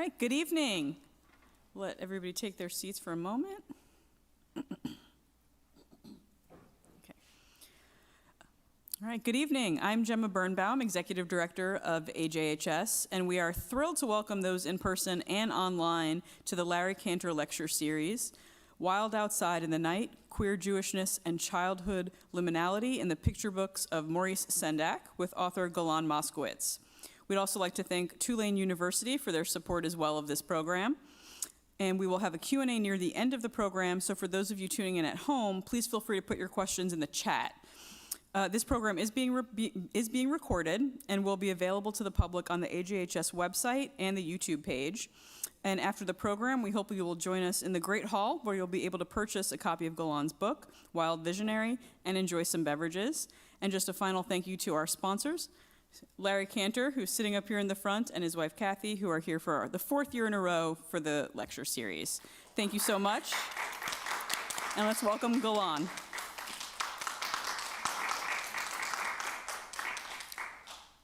right, good evening. Let everybody take their seats for a moment. Okay. All right, good evening. I'm Gemma Birnbaum, Executive Director of AJHS, and we are thrilled to welcome those in person and online to the Larry Kanter Lecture Series, Wild Outside in the Night, Queer Jewishness and Childhood Liminality in the Picture Books of Maurice Sendak with author Golan Moskowitz. We'd also like to thank Tulane University for their support as well of this program. And we will have a Q&A near the end of the program, so for those of you tuning in at home, please feel free to put your questions in the chat. This program is being recorded and will be available to the public on the AJHS website and the YouTube page. And after the program, we hope you will join us in the Great Hall, where you'll be able to purchase a copy of Golan's book, Wild Visionary, and enjoy some beverages. And just a final thank you to our sponsors, Larry Kanter, who's sitting up here in the front, and his wife Kathy, who are here for the 4th year in a row for the lecture series. Thank you so much. And let's welcome Golan.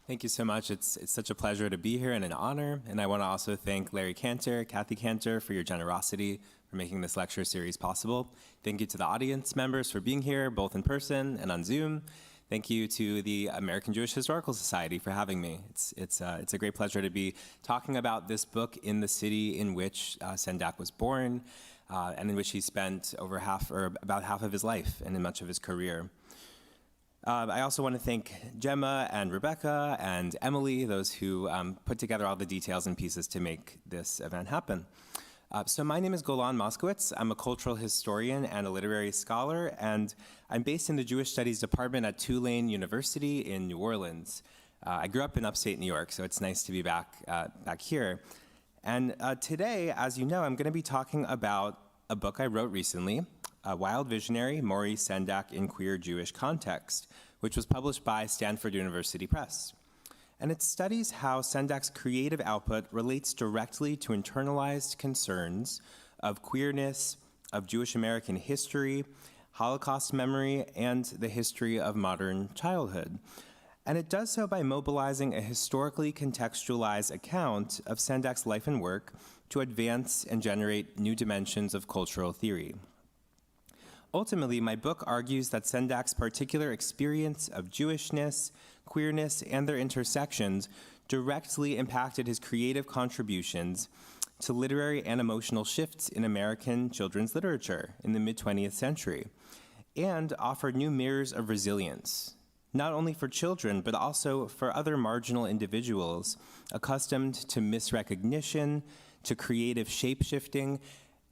Thank you so much. It's such a pleasure to be here and an honor. And I want to also thank Larry Kanter, Kathy Kanter, for your generosity for making this lecture series possible. Thank you to the audience members for being here, both in person and on Zoom. Thank you to the American Jewish Historical Society for having me. It's a great pleasure to be talking about this book in the city in which Sendak was born and in which he spent about half of his life and in much of his career. I also want to thank Gemma and Rebecca and Emily, those who put together all the details and pieces to make this event happen. So my name is Golan Moskowitz. I'm a cultural historian and a literary scholar, and I'm based in the Jewish Studies Department at Tulane University in New Orleans. I grew up in upstate New York, so it's nice to be back here. And today, as you know, I'm going to be talking about a book I wrote recently, Wild Visionary, Maurice Sendak in Queer Jewish Context, which was published by Stanford University Press. And it studies how Sendak's creative output relates directly to internalized concerns of queerness, of Jewish American history, Holocaust memory, and the history of modern childhood. And it does so by mobilizing a historically contextualized account of Sendak's life and work to advance and generate new dimensions of cultural theory. Ultimately, my book argues that Sendak's particular experience of Jewishness, queerness, and their intersections directly impacted his creative contributions to literary and emotional shifts in American children's literature in the mid-20th century, and offered new mirrors of resilience, not only for children, but also for other marginal individuals accustomed to misrecognition, to creative shape-shifting,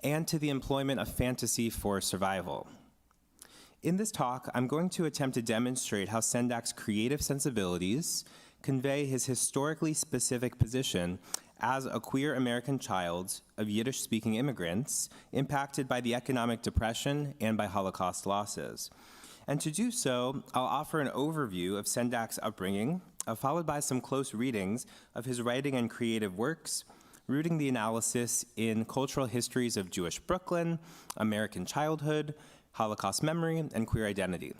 and to the employment of fantasy for survival. In this talk, I'm going to attempt to demonstrate how Sendak's creative sensibilities convey his historically specific position as a queer American child of Yiddish-speaking immigrants impacted by the economic depression and by Holocaust losses. And to do so, I'll offer an overview of Sendak's upbringing, followed by some close readings of his writing and creative works, rooting the analysis in cultural histories of Jewish Brooklyn, American childhood, Holocaust memory, and queer identity.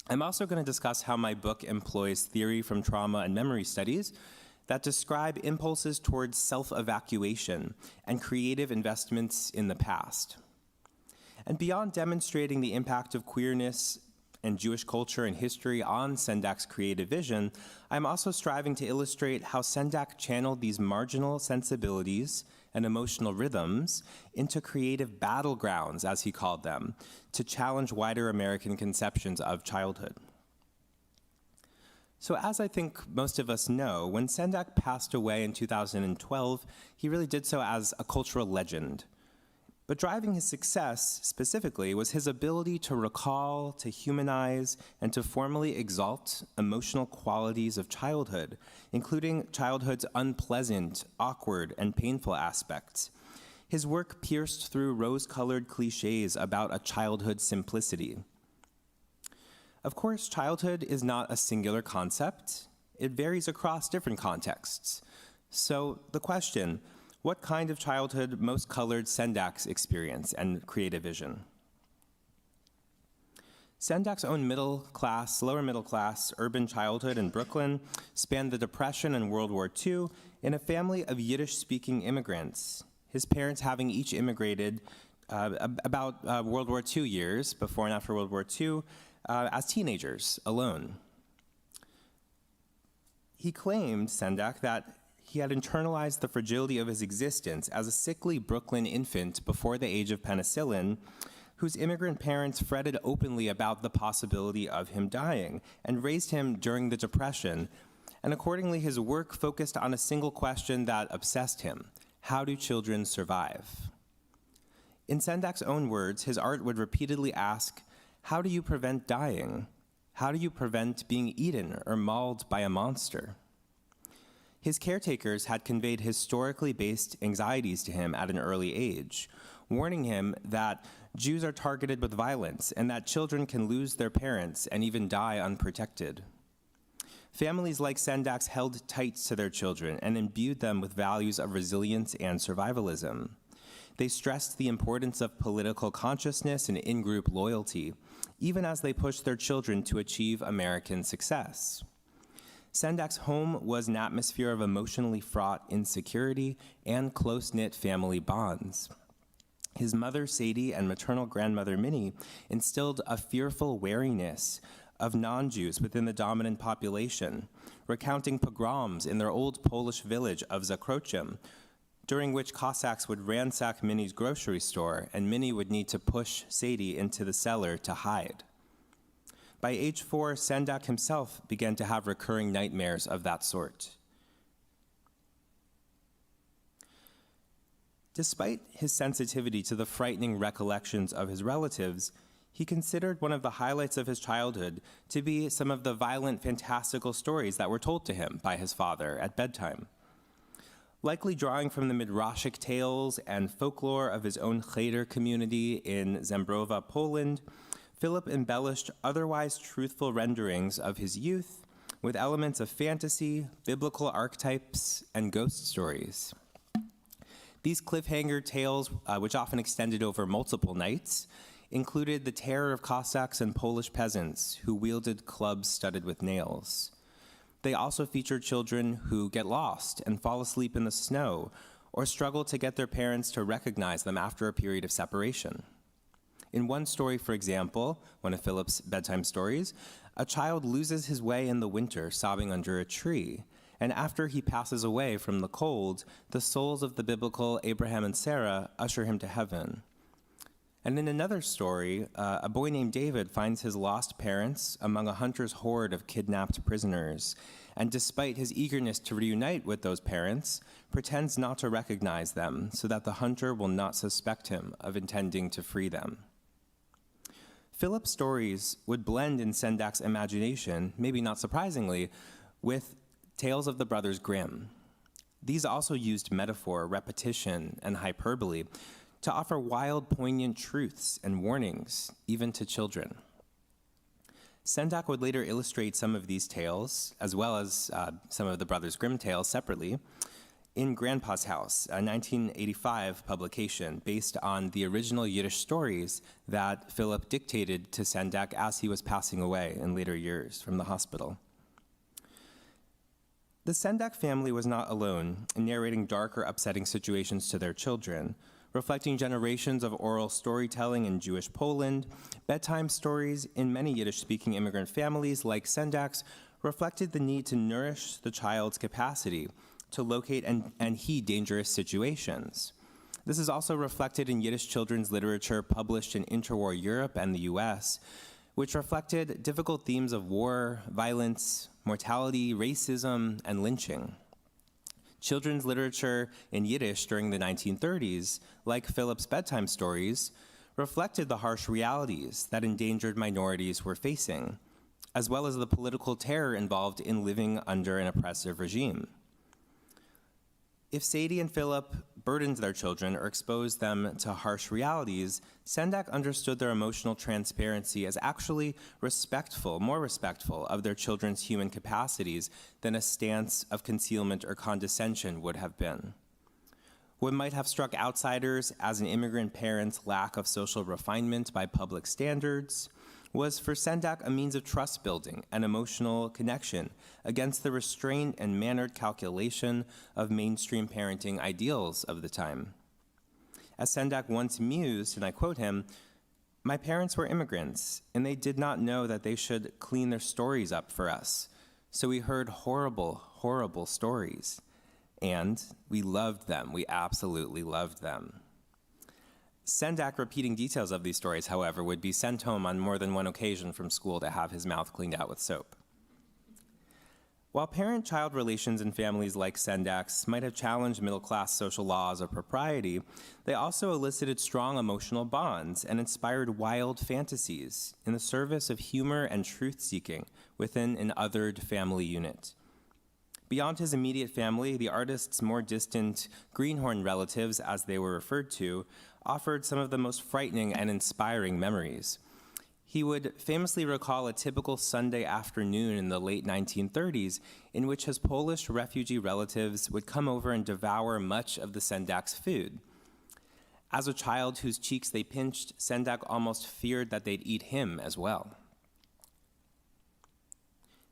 I'm also going to discuss how my book employs theory from trauma and memory studies that describe impulses towards self-evacuation and creative investments in the past. And beyond demonstrating the impact of queerness and Jewish culture and history on Sendak's creative vision, I'm also striving to illustrate how Sendak channeled these marginal sensibilities and emotional rhythms into creative battlegrounds, as he called them, to challenge wider American conceptions of childhood. So as I think most of us know, when Sendak passed away in 2012, he really did so as a cultural legend. But driving his success, specifically, was his ability to recall, to humanize, and to formally exalt emotional qualities of childhood, including childhood's unpleasant, awkward, and painful aspects. His work pierced through rose-colored cliches about a childhood simplicity. Of course, childhood is not a singular concept. It varies across different contexts. So the question, what kind of childhood most colored Sendak's experience and creative vision? Sendak's own lower middle class, urban childhood in Brooklyn spanned the Depression and World War II in a family of Yiddish-speaking immigrants, his parents having each immigrated about World War II years, before and after World War II, as teenagers, alone. He claimed, Sendak, that he had internalized the fragility of his existence as a sickly Brooklyn infant before the age of penicillin, whose immigrant parents fretted openly about the possibility of him dying and raised him during the Depression. And accordingly, his work focused on a single question that obsessed him: how do children survive? In Sendak's own words, his art would repeatedly ask, how do you prevent dying? How do you prevent being eaten or mauled by a monster? His caretakers had conveyed historically based anxieties to him at an early age, warning him that Jews are targeted with violence and that children can lose their parents and even die unprotected. Families like Sendak's held tight to their children and imbued them with values of resilience and survivalism. They stressed the importance of political consciousness and in-group loyalty, even as they pushed their children to achieve American success. Sendak's home was an atmosphere of emotionally fraught insecurity and close-knit family bonds. His mother, Sadie, and maternal grandmother, Minnie, instilled a fearful wariness of non-Jews within the dominant population, recounting pogroms in their old Polish village of Zakroczym, during which Cossacks would ransack Minnie's grocery store, and Minnie would need to push Sadie into the cellar to hide. By age 4, Sendak himself began to have recurring nightmares of that sort. Despite his sensitivity to the frightening recollections of his relatives, he considered one of the highlights of his childhood to be some of the violent, fantastical stories that were told to him by his father at bedtime. Likely drawing from the Midrashic tales and folklore of his own Cheder community in Zembrowa, Poland, Philip embellished otherwise truthful renderings of his youth with elements of fantasy, biblical archetypes, and ghost stories. These cliffhanger tales, which often extended over multiple nights, included the terror of Cossacks and Polish peasants who wielded clubs studded with nails. They also featured children who get lost and fall asleep in the snow or struggle to get their parents to recognize them after a period of separation. In one story, for example, one of Philip's bedtime stories, a child loses his way in the winter sobbing under a tree, and after he passes away from the cold, the souls of the biblical Abraham and Sarah usher him to heaven. And in another story, a boy named David finds his lost parents among a hunter's horde of kidnapped prisoners, and despite his eagerness to reunite with those parents, pretends not to recognize them so that the hunter will not suspect him of intending to free them. Philip's stories would blend in Sendak's imagination, maybe not surprisingly, with tales of the brothers Grimm. These also used metaphor, repetition, and hyperbole to offer wild, poignant truths and warnings, even to children. Sendak would later illustrate some of these tales, as well as some of the brothers Grimm tales separately, in Grandpa's House, a 1985 publication based on the original Yiddish stories that Philip dictated to Sendak as he was passing away in later years from the hospital. The Sendak family was not alone in narrating dark or upsetting situations to their children. Reflecting generations of oral storytelling in Jewish Poland, bedtime stories in many Yiddish-speaking immigrant families like Sendak's reflected the need to nourish the child's capacity to locate and heed dangerous situations. This is also reflected in Yiddish children's literature published in interwar Europe and the US, which reflected difficult themes of war, violence, mortality, racism, and lynching. Children's literature in Yiddish during the 1930s, like Philip's bedtime stories, reflected the harsh realities that endangered minorities were facing, as well as the political terror involved in living under an oppressive regime. If Sadie and Philip burdened their children or exposed them to harsh realities, Sendak understood their emotional transparency as actually more respectful of their children's human capacities than a stance of concealment or condescension would have been. What might have struck outsiders as an immigrant parent's lack of social refinement by public standards was for Sendak a means of trust building and emotional connection against the restrained and mannered calculation of mainstream parenting ideals of the time. As Sendak once mused, and I quote him, "My parents were immigrants, and they did not know that they should clean their stories up for us. So we heard horrible, horrible stories. And we loved them. We absolutely loved them." Sendak repeating details of these stories, however, would be sent home on more than one occasion from school to have his mouth cleaned out with soap. While parent-child relations in families like Sendak's might have challenged middle-class social laws of propriety, they also elicited strong emotional bonds and inspired wild fantasies in the service of humor and truth-seeking within an othered family unit. Beyond his immediate family, the artist's more distant greenhorn relatives, as they were referred to, offered some of the most frightening and inspiring memories. He would famously recall a typical Sunday afternoon in the late 1930s in which his Polish refugee relatives would come over and devour much of the Sendak's food. As a child whose cheeks they pinched, Sendak almost feared that they'd eat him as well.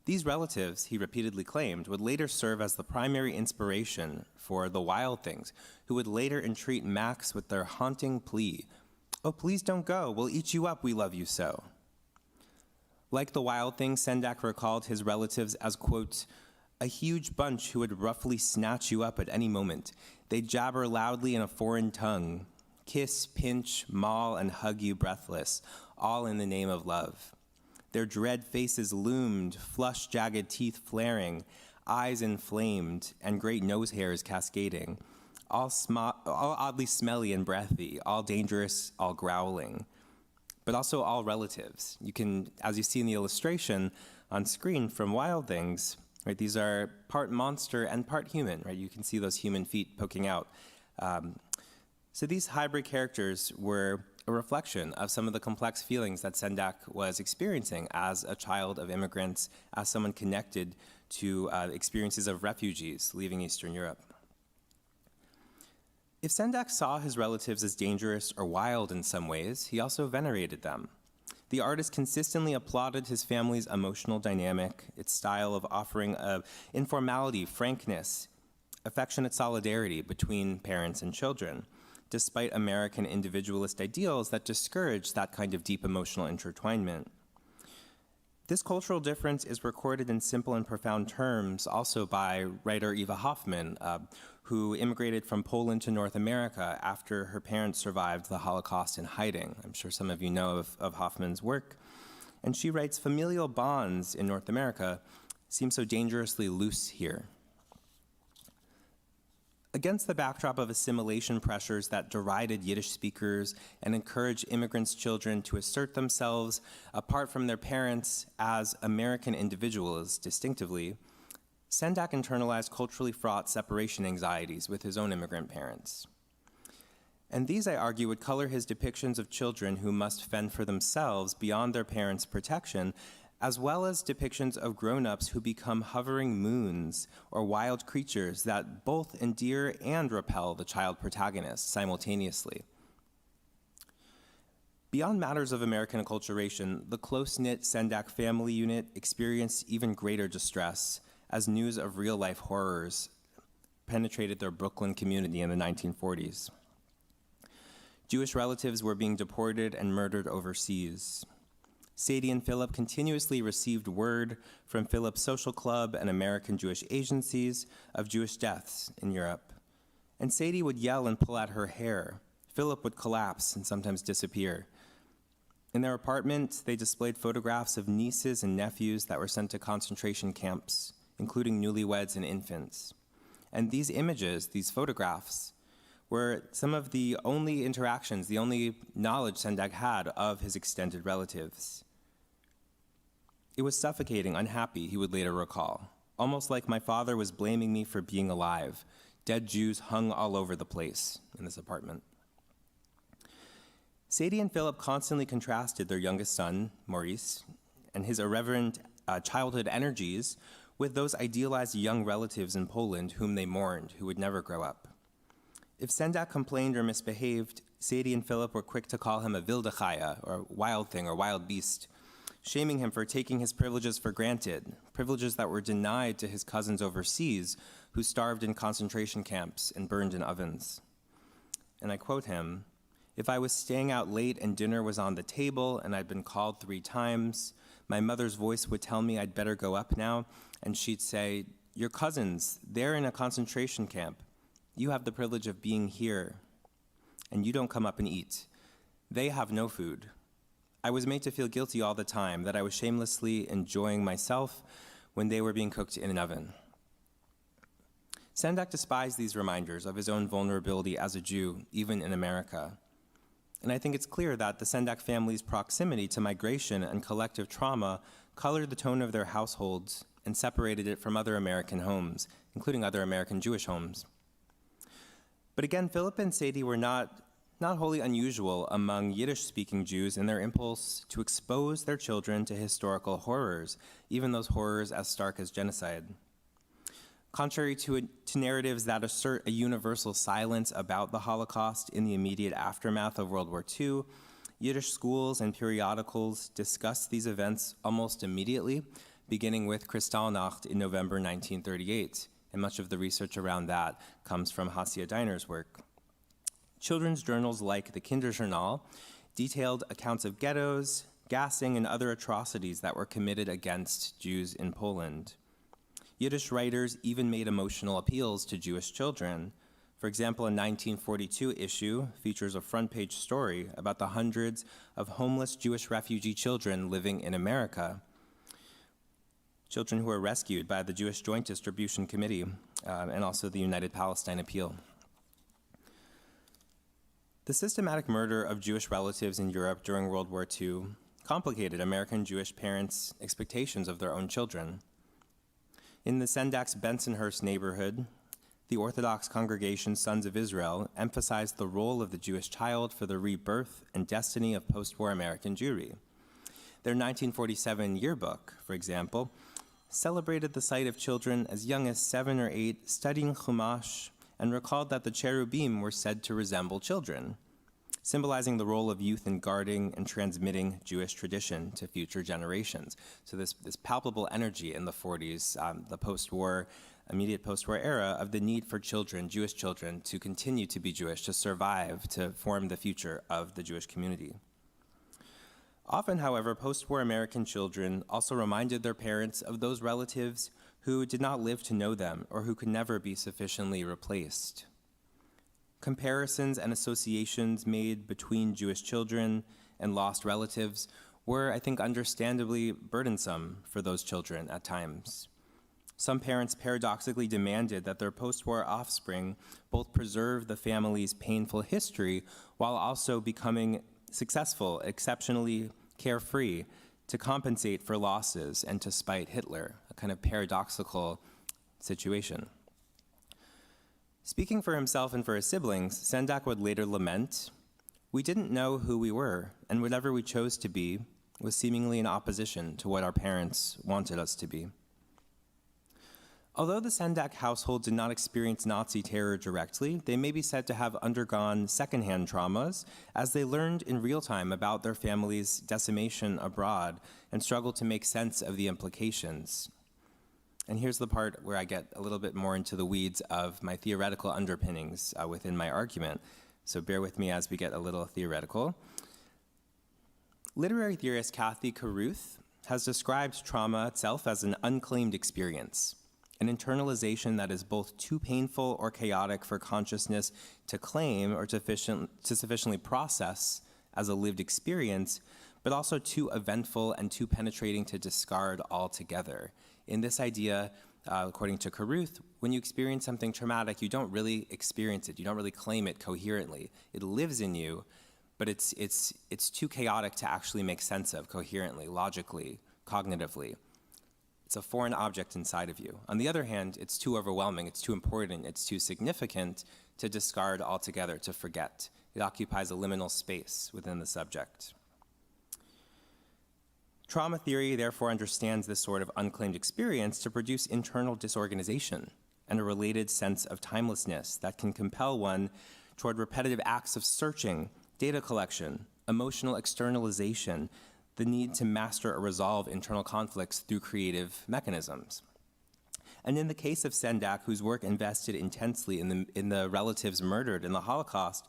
These relatives, he repeatedly claimed, would later serve as the primary inspiration for the Wild Things, who would later entreat Max with their haunting plea, "Oh, please don't go, we'll eat you up, we love you so." Like the Wild Things, Sendak recalled his relatives as, quote, "a huge bunch who would roughly snatch you up at any moment. They'd jabber loudly in a foreign tongue, kiss, pinch, maul, and hug you breathless, all in the name of love. Their dread faces loomed, flush, jagged teeth flaring, eyes inflamed, and great nose hairs cascading, all oddly smelly and breathy, all dangerous, all growling, but also all relatives." You can, as you see in the illustration on screen from Wild Things, right, these are part monster and part human, right? You can see those human feet poking out. So these hybrid characters were a reflection of some of the complex feelings that Sendak was experiencing as a child of immigrants, as someone connected to experiences of refugees leaving Eastern Europe. If Sendak saw his relatives as dangerous or wild in some ways, he also venerated them. The artist consistently applauded his family's emotional dynamic, its style of offering informality, frankness, affectionate solidarity between parents and children, despite American individualist ideals that discourage that kind of deep emotional intertwinement. This cultural difference is recorded in simple and profound terms also by writer Eva Hoffman, who immigrated from Poland to North America after her parents survived the Holocaust in hiding. I'm sure some of you know of Hoffman's work. And she writes, "Familial bonds in North America seem so dangerously loose here." Against the backdrop of assimilation pressures that derided Yiddish speakers and encouraged immigrants' children to assert themselves apart from their parents as American individuals distinctively, Sendak internalized culturally fraught separation anxieties with his own immigrant parents. And these, I argue, would color his depictions of children who must fend for themselves beyond their parents' protection, as well as depictions of grown-ups who become hovering moons or wild creatures that both endear and repel the child protagonist simultaneously. Beyond matters of American acculturation, the close-knit Sendak family unit experienced even greater distress as news of real-life horrors penetrated their Brooklyn community in the 1940s. Jewish relatives were being deported and murdered overseas. Sadie and Philip continuously received word from Philip's social club and American Jewish agencies of Jewish deaths in Europe. And Sadie would yell and pull at her hair. Philip would collapse and sometimes disappear. In their apartment, they displayed photographs of nieces and nephews that were sent to concentration camps, including newlyweds and infants. And these images, these photographs, were some of the only interactions, the only knowledge Sendak had of his extended relatives. It was suffocating, unhappy, he would later recall, almost like my father was blaming me for being alive. Dead Jews hung all over the place in this apartment. Sadie and Philip constantly contrasted their youngest son, Maurice, and his irreverent childhood energies with those idealized young relatives in Poland whom they mourned, who would never grow up. If Sendak complained or misbehaved, Sadie and Philip were quick to call him a wilde chaya, or wild thing, or wild beast. shaming him for taking his privileges for granted, privileges that were denied to his cousins overseas who starved in concentration camps and burned in ovens. And I quote him, "If I was staying out late and dinner was on the table and I'd been called 3 times, my mother's voice would tell me I'd better go up now, and she'd say, 'Your cousins, they're in a concentration camp. You have the privilege of being here, and you don't come up and eat. They have no food.' I was made to feel guilty all the time, that I was shamelessly enjoying myself when they were being cooked in an oven." Sendak despised these reminders of his own vulnerability as a Jew, even in America. And I think it's clear that the Sendak family's proximity to migration and collective trauma colored the tone of their households and separated it from other American homes, including other American Jewish homes. But again, Philip and Sadie were not wholly unusual among Yiddish-speaking Jews in their impulse to expose their children to historical horrors, even those horrors as stark as genocide. Contrary to narratives that assert a universal silence about the Holocaust in the immediate aftermath of World War II, Yiddish schools and periodicals discussed these events almost immediately, beginning with Kristallnacht in November 1938, and much of the research around that comes from Hasia Diner's work. Children's journals like the Kinderjournal detailed accounts of ghettos, gassing, and other atrocities that were committed against Jews in Poland. Yiddish writers even made emotional appeals to Jewish children. For example, a 1942 issue features a front-page story about the hundreds of homeless Jewish refugee children living in America, children who were rescued by the Jewish Joint Distribution Committee and also the United Palestine Appeal. The systematic murder of Jewish relatives in Europe during World War II complicated American Jewish parents' expectations of their own children. In the Sendak's Bensonhurst neighborhood, the Orthodox congregation Sons of Israel emphasized the role of the Jewish child for the rebirth and destiny of post-war American Jewry. Their 1947 yearbook, for example, celebrated the sight of children as young as 7 or 8 studying Chumash and recalled that the cherubim were said to resemble children, symbolizing the role of youth in guarding and transmitting Jewish tradition to future generations. So this palpable energy in the 40s, the post-war, immediate post-war era, of the need for children, Jewish children, to continue to be Jewish, to survive, to form the future of the Jewish community. Often, however, post-war American children also reminded their parents of those relatives who did not live to know them or who could never be sufficiently replaced. Comparisons and associations made between Jewish children and lost relatives were, I think, understandably burdensome for those children at times. Some parents paradoxically demanded that their post-war offspring both preserve the family's painful history while also becoming successful, exceptionally carefree, to compensate for losses and to spite Hitler, a kind of paradoxical situation. Speaking for himself and for his siblings, Sendak would later lament, "We didn't know who we were, and whatever we chose to be was seemingly in opposition to what our parents wanted us to be." Although the Sendak household did not experience Nazi terror directly, they may be said to have undergone secondhand traumas as they learned in real time about their family's decimation abroad and struggled to make sense of the implications. And here's the part where I get a little bit more into the weeds of my theoretical underpinnings within my argument. So bear with me as we get a little theoretical. Literary theorist Kathy Carruth has described trauma itself as an unclaimed experience, an internalization that is both too painful or chaotic for consciousness to claim or to sufficiently process as a lived experience, but also too eventful and too penetrating to discard altogether. In this idea, according to Carruth, when you experience something traumatic, you don't really experience it. You don't really claim it coherently. It lives in you, but it's too chaotic to actually make sense of coherently, logically, cognitively. It's a foreign object inside of you. On the other hand, it's too overwhelming, it's too important, it's too significant to discard altogether, to forget. It occupies a liminal space within the subject. Trauma theory therefore understands this sort of unclaimed experience to produce internal disorganization and a related sense of timelessness that can compel one toward repetitive acts of searching, data collection, emotional externalization the need to master or resolve internal conflicts through creative mechanisms. And in the case of Sendak, whose work invested intensely in the relatives murdered in the Holocaust,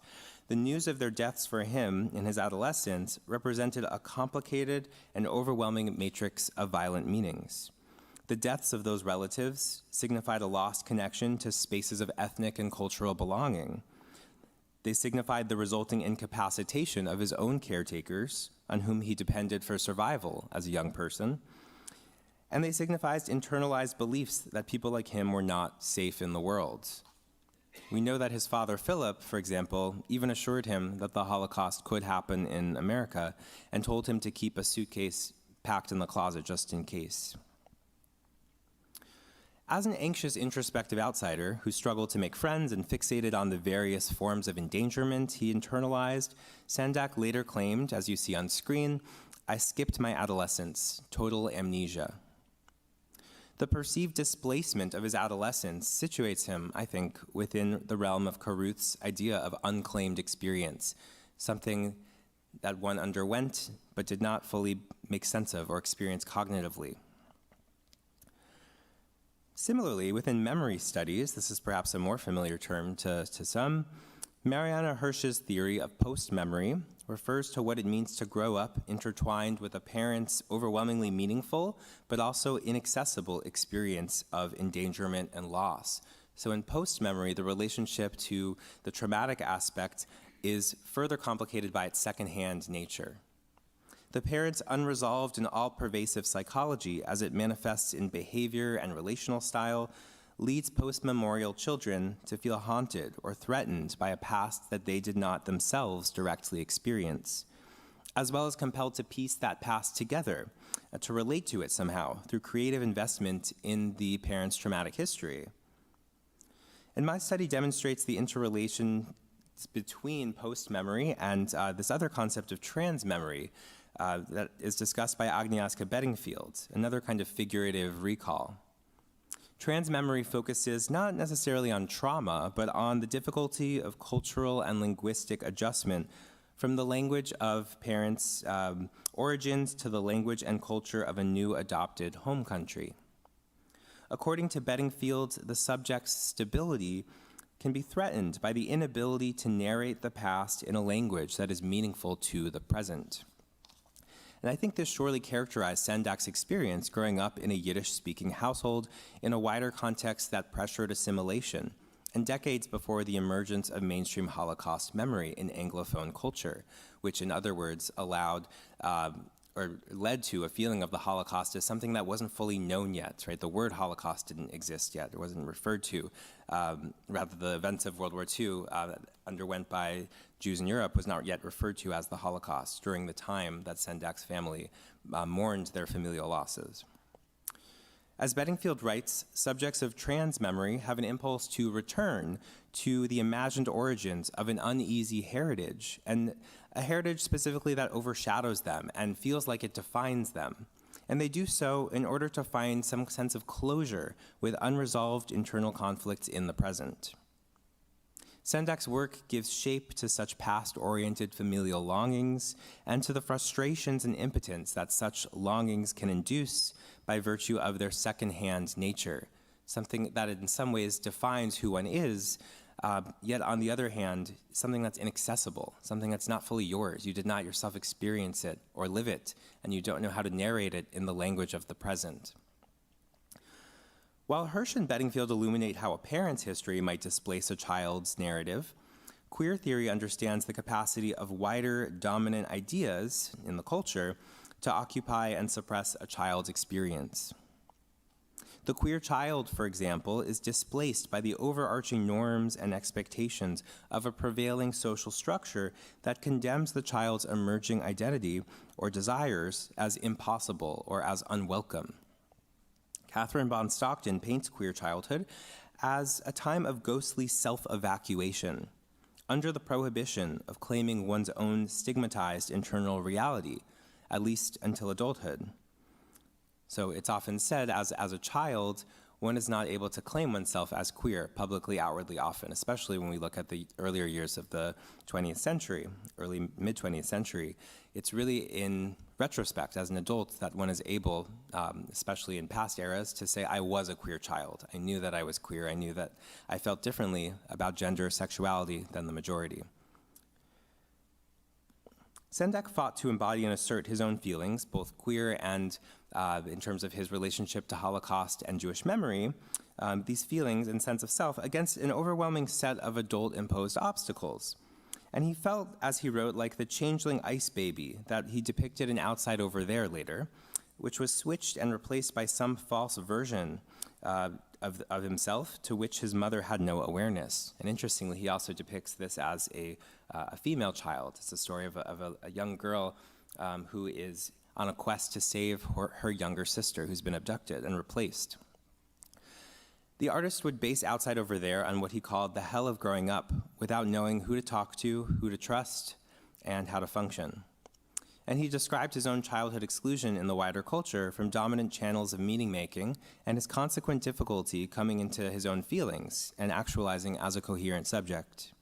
the news of their deaths for him in his adolescence represented a complicated and overwhelming matrix of violent meanings. The deaths of those relatives signified a lost connection to spaces of ethnic and cultural belonging. They signified the resulting incapacitation of his own caretakers, on whom he depended for survival as a young person. And they signified internalized beliefs that people like him were not safe in the world. We know that his father, Philip, for example, even assured him that the Holocaust could happen in America and told him to keep a suitcase packed in the closet just in case. As an anxious, introspective outsider who struggled to make friends and fixated on the various forms of endangerment he internalized, Sendak later claimed, as you see on screen, "I skipped my adolescence, total amnesia." The perceived displacement of his adolescence situates him, I think, within the realm of Caruth's idea of unclaimed experience, something that one underwent but did not fully make sense of or experience cognitively. Similarly, within memory studies, this is perhaps a more familiar term to some, Mariana Hirsch's theory of post-memory refers to what it means to grow up intertwined with a parent's overwhelmingly meaningful but also inaccessible experience of endangerment and loss. So in post-memory, the relationship to the traumatic aspect is further complicated by its secondhand nature. The parent's unresolved and all-pervasive psychology, as it manifests in behavior and relational style, leads post-memorial children to feel haunted or threatened by a past that they did not themselves directly experience, as well as compelled to piece that past together, to relate to it somehow through creative investment in the parent's traumatic history. And my study demonstrates the interrelation between post-memory and this other concept of trans-memory that is discussed by Agnieszka Bedingfield, another kind of figurative recall. Trans-memory focuses not necessarily on trauma, but on the difficulty of cultural and linguistic adjustment from the language of parents' origins to the language and culture of a new adopted home country. According to Bedingfield, the subject's stability can be threatened by the inability to narrate the past in a language that is meaningful to the present. And I think this surely characterized Sendak's experience growing up in a Yiddish-speaking household in a wider context that pressured assimilation, and decades before the emergence of mainstream Holocaust memory in Anglophone culture, which in other words allowed or led to a feeling of the Holocaust as something that wasn't fully known yet, right? The word Holocaust didn't exist yet. It wasn't referred to. Rather, the events of World War II underwent by Jews in Europe was not yet referred to as the Holocaust during the time that Sendak's family mourned their familial losses. As Bedingfield writes, subjects of trans memory have an impulse to return to the imagined origins of an uneasy heritage, and a heritage specifically that overshadows them and feels like it defines them. And they do so in order to find some sense of closure with unresolved internal conflicts in the present. Sendak's work gives shape to such past-oriented familial longings and to the frustrations and impotence that such longings can induce by virtue of their second-hand nature, something that in some ways defines who one is, yet on the other hand, something that's inaccessible, something that's not fully yours. You did not yourself experience it or live it, and you don't know how to narrate it in the language of the present. While Hirsch and Bedingfield illuminate how a parent's history might displace a child's narrative, queer theory understands the capacity of wider dominant ideas in the culture to occupy and suppress a child's experience. The queer child, for example, is displaced by the overarching norms and expectations of a prevailing social structure that condemns the child's emerging identity or desires as impossible or as unwelcome. Catherine Von Stockton paints queer childhood as a time of ghostly self-evacuation, under the prohibition of claiming one's own stigmatized internal reality, at least until adulthood. So it's often said, as a child, one is not able to claim oneself as queer publicly, outwardly, often, especially when we look at the earlier years of the 20th century, early mid-20th century. It's really in retrospect, as an adult, that one is able, especially in past eras, to say, I was a queer child. I knew that I was queer. I knew that I felt differently about gender, sexuality than the majority. Sendak fought to embody and assert his own feelings, both queer and in terms of his relationship to Holocaust and Jewish memory, these feelings and sense of self against an overwhelming set of adult-imposed obstacles. And he felt, as he wrote, like the changeling ice baby that he depicted in Outside Over There later, which was switched and replaced by some false version of himself to which his mother had no awareness. And interestingly, he also depicts this as a female child. It's a story of a young girl who is on a quest to save her younger sister who's been abducted and replaced. The artist would base Outside Over There on what he called the hell of growing up without knowing who to talk to, who to trust, and how to function. And he described his own childhood exclusion in the wider culture from dominant channels of meaning-making and his consequent difficulty coming into his own feelings and actualizing as a coherent subject.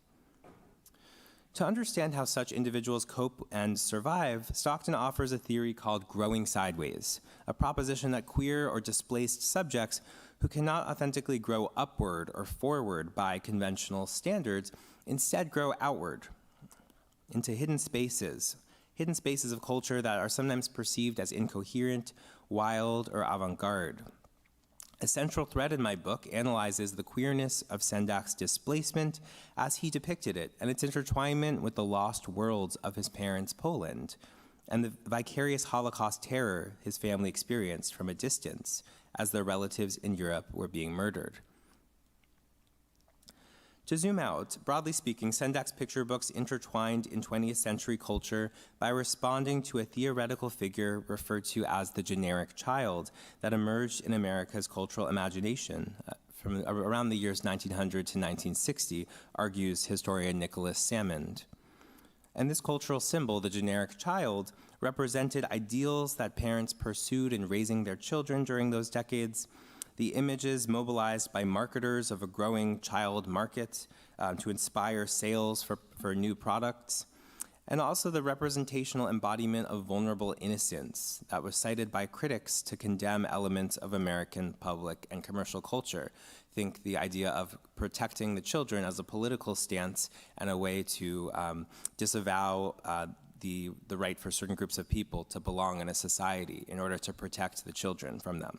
To understand how such individuals cope and survive, Stockton offers a theory called growing sideways, a proposition that queer or displaced subjects who cannot authentically grow upward or forward by conventional standards instead grow outward into hidden spaces of culture that are sometimes perceived as incoherent, wild, or avant-garde. A central thread in my book analyzes the queerness of Sendak's displacement as he depicted it, and its intertwinement with the lost worlds of his parents' Poland, and the vicarious Holocaust terror his family experienced from a distance as their relatives in Europe were being murdered. To zoom out, broadly speaking, Sendak's picture books intertwined in 20th century culture by responding to a theoretical figure referred to as the generic child that emerged in America's cultural imagination from around the years 1900 to 1960, argues historian Nicholas Salmond. And this cultural symbol, the generic child, represented ideals that parents pursued in raising their children during those decades, the images mobilized by marketers of a growing child market to inspire sales for new products, and also the representational embodiment of vulnerable innocence that was cited by critics to condemn elements of American public and commercial culture. Think the idea of protecting the children as a political stance and a way to disavow the right for certain groups of people to belong in a society in order to protect the children from them.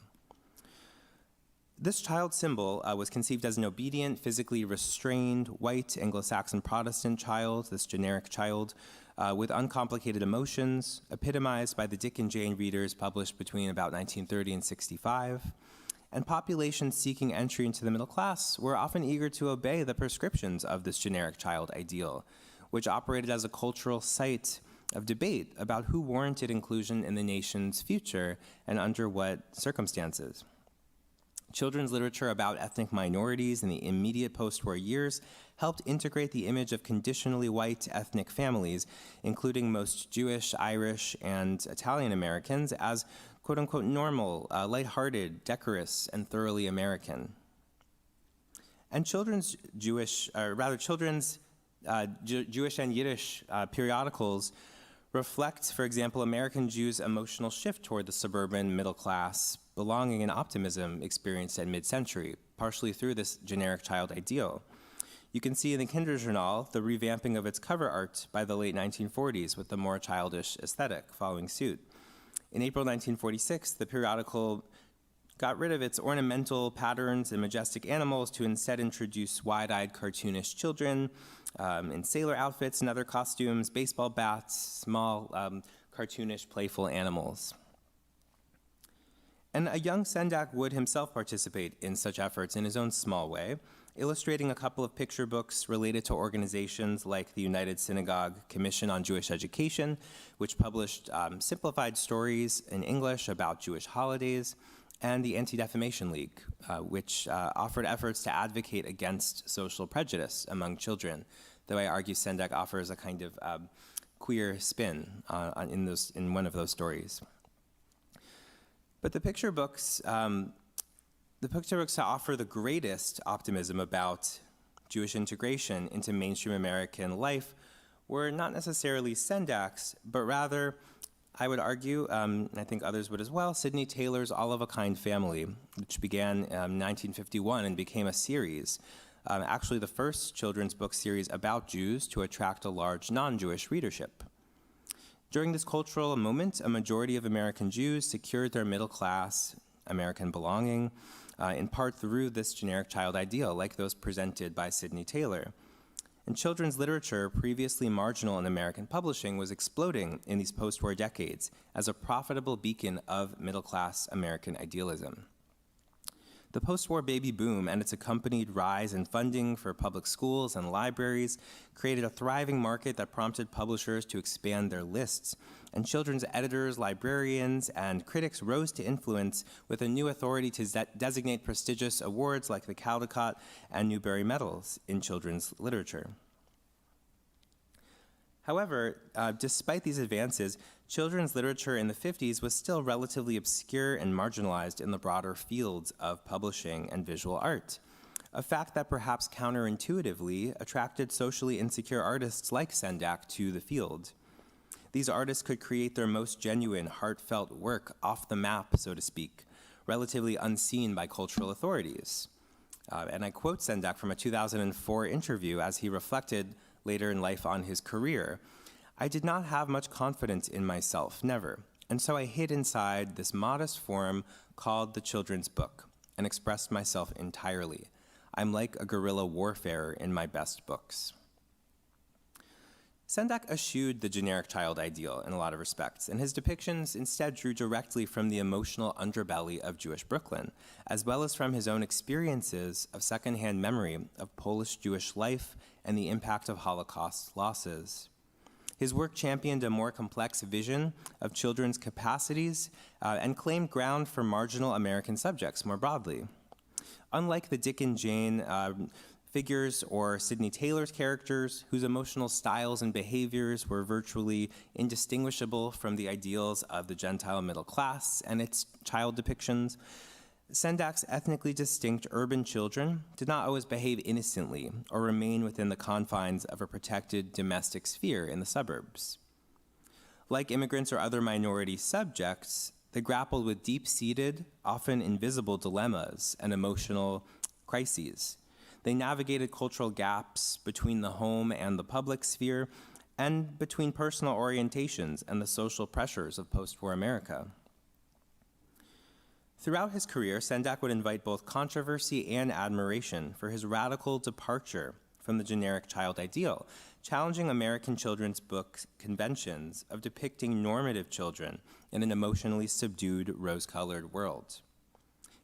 This child symbol was conceived as an obedient, physically restrained, white, Anglo-Saxon Protestant child, this generic child, with uncomplicated emotions, epitomized by the Dick and Jane readers published between about 1930 and 65. And populations seeking entry into the middle class were often eager to obey the prescriptions of this generic child ideal, which operated as a cultural site of debate about who warranted inclusion in the nation's future and under what circumstances. Children's literature about ethnic minorities in the immediate post-war years helped integrate the image of conditionally white ethnic families, including most Jewish, Irish, and Italian Americans, as quote-unquote normal, lighthearted, decorous, and thoroughly American. And children's Jewish and Yiddish periodicals reflect, for example, American Jews' emotional shift toward the suburban middle class, belonging and optimism experienced at mid-century, partially through this generic child ideal. You can see in the Kinderjournal the revamping of its cover art by the late 1940s with the more childish aesthetic following suit. In April 1946, the periodical got rid of its ornamental patterns and majestic animals to instead introduce wide-eyed cartoonish children in sailor outfits and other costumes, baseball bats, small cartoonish playful animals. And a young Sendak would himself participate in such efforts in his own small way, illustrating a couple of picture books related to organizations like the United Synagogue Commission on Jewish Education, which published simplified stories in English about Jewish holidays, and the Anti-Defamation League, which offered efforts to advocate against social prejudice among children, though I argue Sendak offers a kind of queer spin in one of those stories. But the picture books The picture books to offer the greatest optimism about Jewish integration into mainstream American life were not necessarily Sendak's, but rather, I would argue, and I think others would as well, Sidney Taylor's All of a Kind Family, which began in 1951 and became a series, actually the first children's book series about Jews to attract a large non-Jewish readership. During this cultural moment, a majority of American Jews secured their middle-class American belonging, in part through this generic child ideal, like those presented by Sidney Taylor. And children's literature, previously marginal in American publishing, was exploding in these post-war decades as a profitable beacon of middle-class American idealism. The post-war baby boom and its accompanied rise in funding for public schools and libraries created a thriving market that prompted publishers to expand their lists, and children's editors, librarians, and critics rose to influence with a new authority to designate prestigious awards like the Caldecott and Newbery Medals in children's literature. However, despite these advances, children's literature in the 50s was still relatively obscure and marginalized in the broader fields of publishing and visual art, a fact that perhaps counterintuitively attracted socially insecure artists like Sendak to the field. These artists could create their most genuine, heartfelt work off the map, so to speak, relatively unseen by cultural authorities. And I quote Sendak from a 2004 interview as he reflected later in life on his career. "I did not have much confidence in myself, never, and so I hid inside this modest form called the children's book and expressed myself entirely. I'm like a guerrilla warfarer in my best books." Sendak eschewed the generic child ideal in a lot of respects, and his depictions instead drew directly from the emotional underbelly of Jewish Brooklyn, as well as from his own experiences of secondhand memory of Polish Jewish life and the impact of Holocaust losses. His work championed a more complex vision of children's capacities and claimed ground for marginal American subjects more broadly. Unlike the Dick and Jane figures or Sidney Taylor's characters, whose emotional styles and behaviors were virtually indistinguishable from the ideals of the Gentile middle class and its child depictions, Sendak's ethnically distinct urban children did not always behave innocently or remain within the confines of a protected domestic sphere in the suburbs. Like immigrants or other minority subjects, they grappled with deep-seated, often invisible dilemmas and emotional crises. They navigated cultural gaps between the home and the public sphere, and between personal orientations and the social pressures of post-war America. Throughout his career, Sendak would invite both controversy and admiration for his radical departure from the generic child ideal, challenging American children's book conventions of depicting normative children in an emotionally subdued, rose-colored world.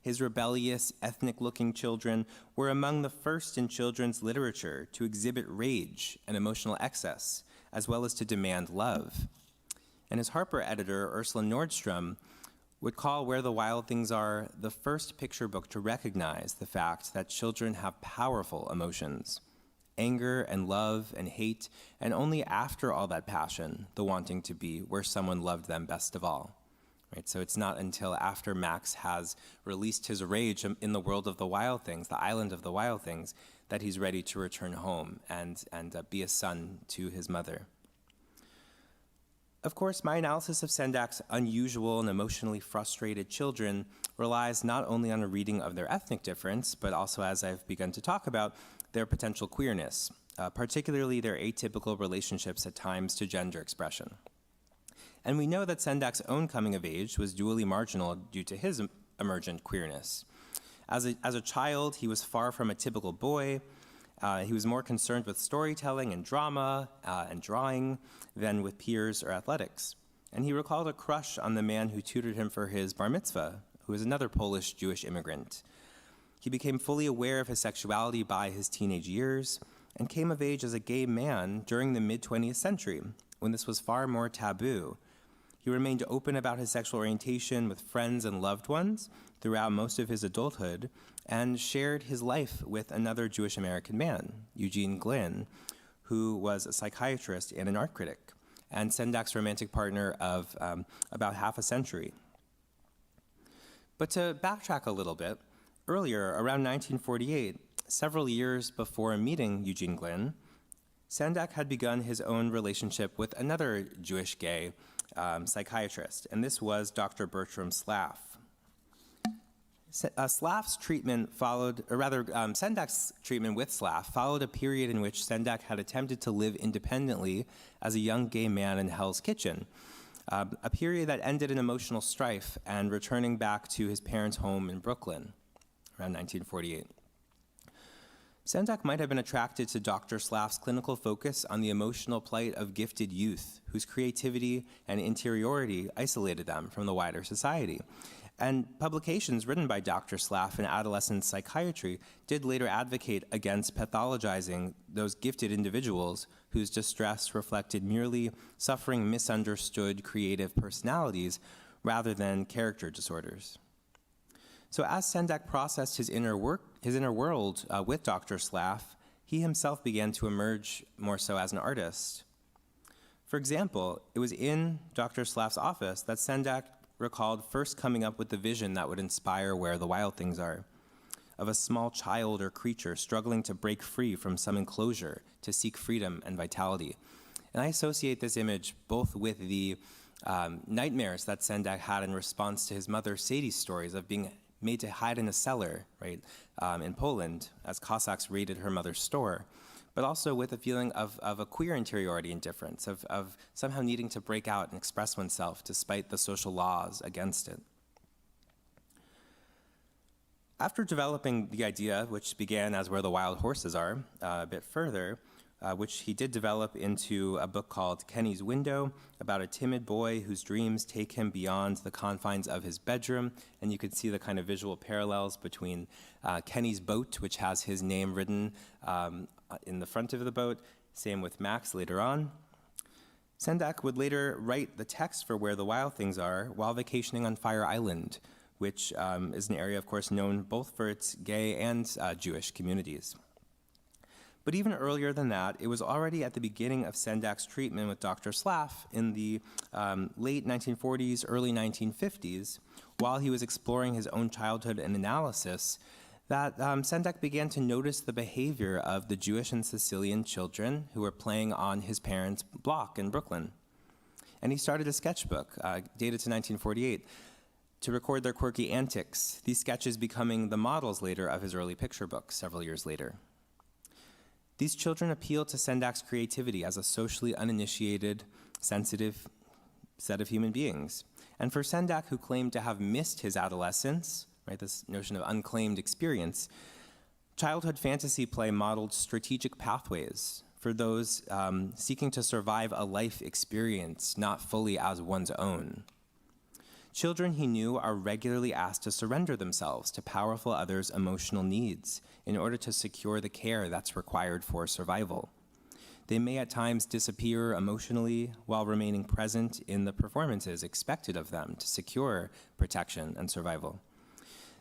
His rebellious, ethnic-looking children were among the first in children's literature to exhibit rage and emotional excess, as well as to demand love. And his Harper editor, Ursula Nordstrom, would call Where the Wild Things Are the first picture book to recognize the fact that children have powerful emotions, anger and love and hate, and only after all that passion, the wanting to be where someone loved them best of all. Right, so it's not until after Max has released his rage in the world of the wild things, the island of the wild things, that he's ready to return home and be a son to his mother. Of course, my analysis of Sendak's unusual and emotionally frustrated children relies not only on a reading of their ethnic difference, but also, as I've begun to talk about, their potential queerness, particularly their atypical relationships at times to gender expression. And we know that Sendak's own coming of age was dually marginal due to his emergent queerness. As a child, he was far from a typical boy. He was more concerned with storytelling and drama and drawing than with peers or athletics. And he recalled a crush on the man who tutored him for his bar mitzvah, who was another Polish Jewish immigrant. He became fully aware of his sexuality by his teenage years and came of age as a gay man during the mid-20th century, when this was far more taboo. He remained open about his sexual orientation with friends and loved ones throughout most of his adulthood, and shared his life with another Jewish American man, Eugene Glynn, who was a psychiatrist and an art critic, and Sendak's romantic partner of about half a century. But to backtrack a little bit, Earlier, around 1948, several years before meeting Eugene Glynn, Sendak had begun his own relationship with another Jewish gay psychiatrist, and this was Dr. Bertram Slaff. Slaff's treatment followed, or rather, Sendak's treatment with Slaff followed a period in which Sendak had attempted to live independently as a young gay man in Hell's Kitchen, a period that ended in emotional strife and returning back to his parents' home in Brooklyn around 1948. Sendak might have been attracted to Dr. Slaff's clinical focus on the emotional plight of gifted youth, whose creativity and interiority isolated them from the wider society. And publications written by Dr. Slaff in adolescent psychiatry did later advocate against pathologizing those gifted individuals whose distress reflected merely suffering misunderstood creative personalities rather than character disorders. So as Sendak processed his inner world with Dr. Slaff, he himself began to emerge more so as an artist. For example, it was in Dr. Slaff's office that Sendak recalled first coming up with the vision that would inspire Where the Wild Things Are, of a small child or creature struggling to break free from some enclosure to seek freedom and vitality. And I associate this image both with the nightmares that Sendak had in response to his mother Sadie's stories of being made to hide in a cellar, right, in Poland as Cossacks raided her mother's store, but also with a feeling of a queer interiority and difference, of somehow needing to break out and express oneself despite the social laws against it. After developing the idea, which began as Where the Wild Horses Are, a bit further, which he did develop into a book called Kenny's Window, about a timid boy whose dreams take him beyond the confines of his bedroom. And you could see the kind of visual parallels between Kenny's boat, which has his name written in the front of the boat, same with Max later on. Sendak would later write the text for Where the Wild Things Are while vacationing on Fire Island, which is an area, of course, known both for its gay and Jewish communities. But even earlier than that, it was already at the beginning of Sendak's treatment with Dr. Slaff in the late 1940s, early 1950s, while he was exploring his own childhood and analysis, that Sendak began to notice the behavior of the Jewish and Sicilian children who were playing on his parents' block in Brooklyn. And he started a sketchbook dated to 1948 to record their quirky antics, these sketches becoming the models later of his early picture book several years later. These children appeal to Sendak's creativity as a socially uninitiated, sensitive set of human beings. And for Sendak, who claimed to have missed his adolescence, right, this notion of unclaimed experience, childhood fantasy play modeled strategic pathways for those seeking to survive a life experience not fully as one's own. Children, he knew, are regularly asked to surrender themselves to powerful others' emotional needs in order to secure the care that's required for survival. They may at times disappear emotionally while remaining present in the performances expected of them to secure protection and survival.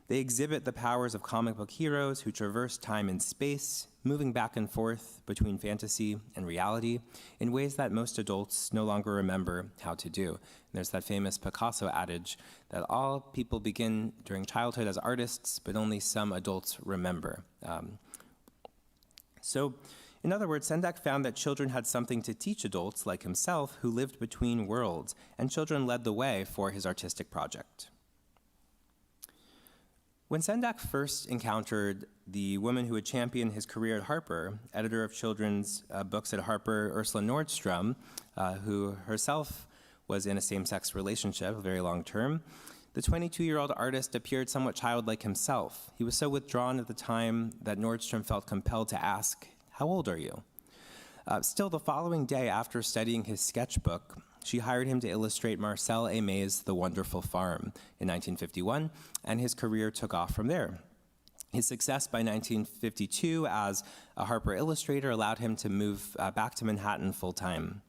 They exhibit the powers of comic book heroes who traverse time and space, moving back and forth between fantasy and reality in ways that most adults no longer remember how to do. And there's that famous Picasso adage that all people begin during childhood as artists, but only some adults remember. So, in other words, Sendak found that children had something to teach adults like himself who lived between worlds, and children led the way for his artistic project. When Sendak first encountered the woman who would champion his career at Harper, editor of children's books at Harper, Ursula Nordstrom, who herself was in a same-sex relationship, very long term, the 22-year-old artist appeared somewhat childlike himself. He was so withdrawn at the time that Nordstrom felt compelled to ask, "How old are you?" Still, the following day, after studying his sketchbook, she hired him to illustrate Marcel Aimé's The Wonderful Farm in 1951, and his career took off from there. His success by 1952 as a Harper illustrator allowed him to move back to Manhattan full-time.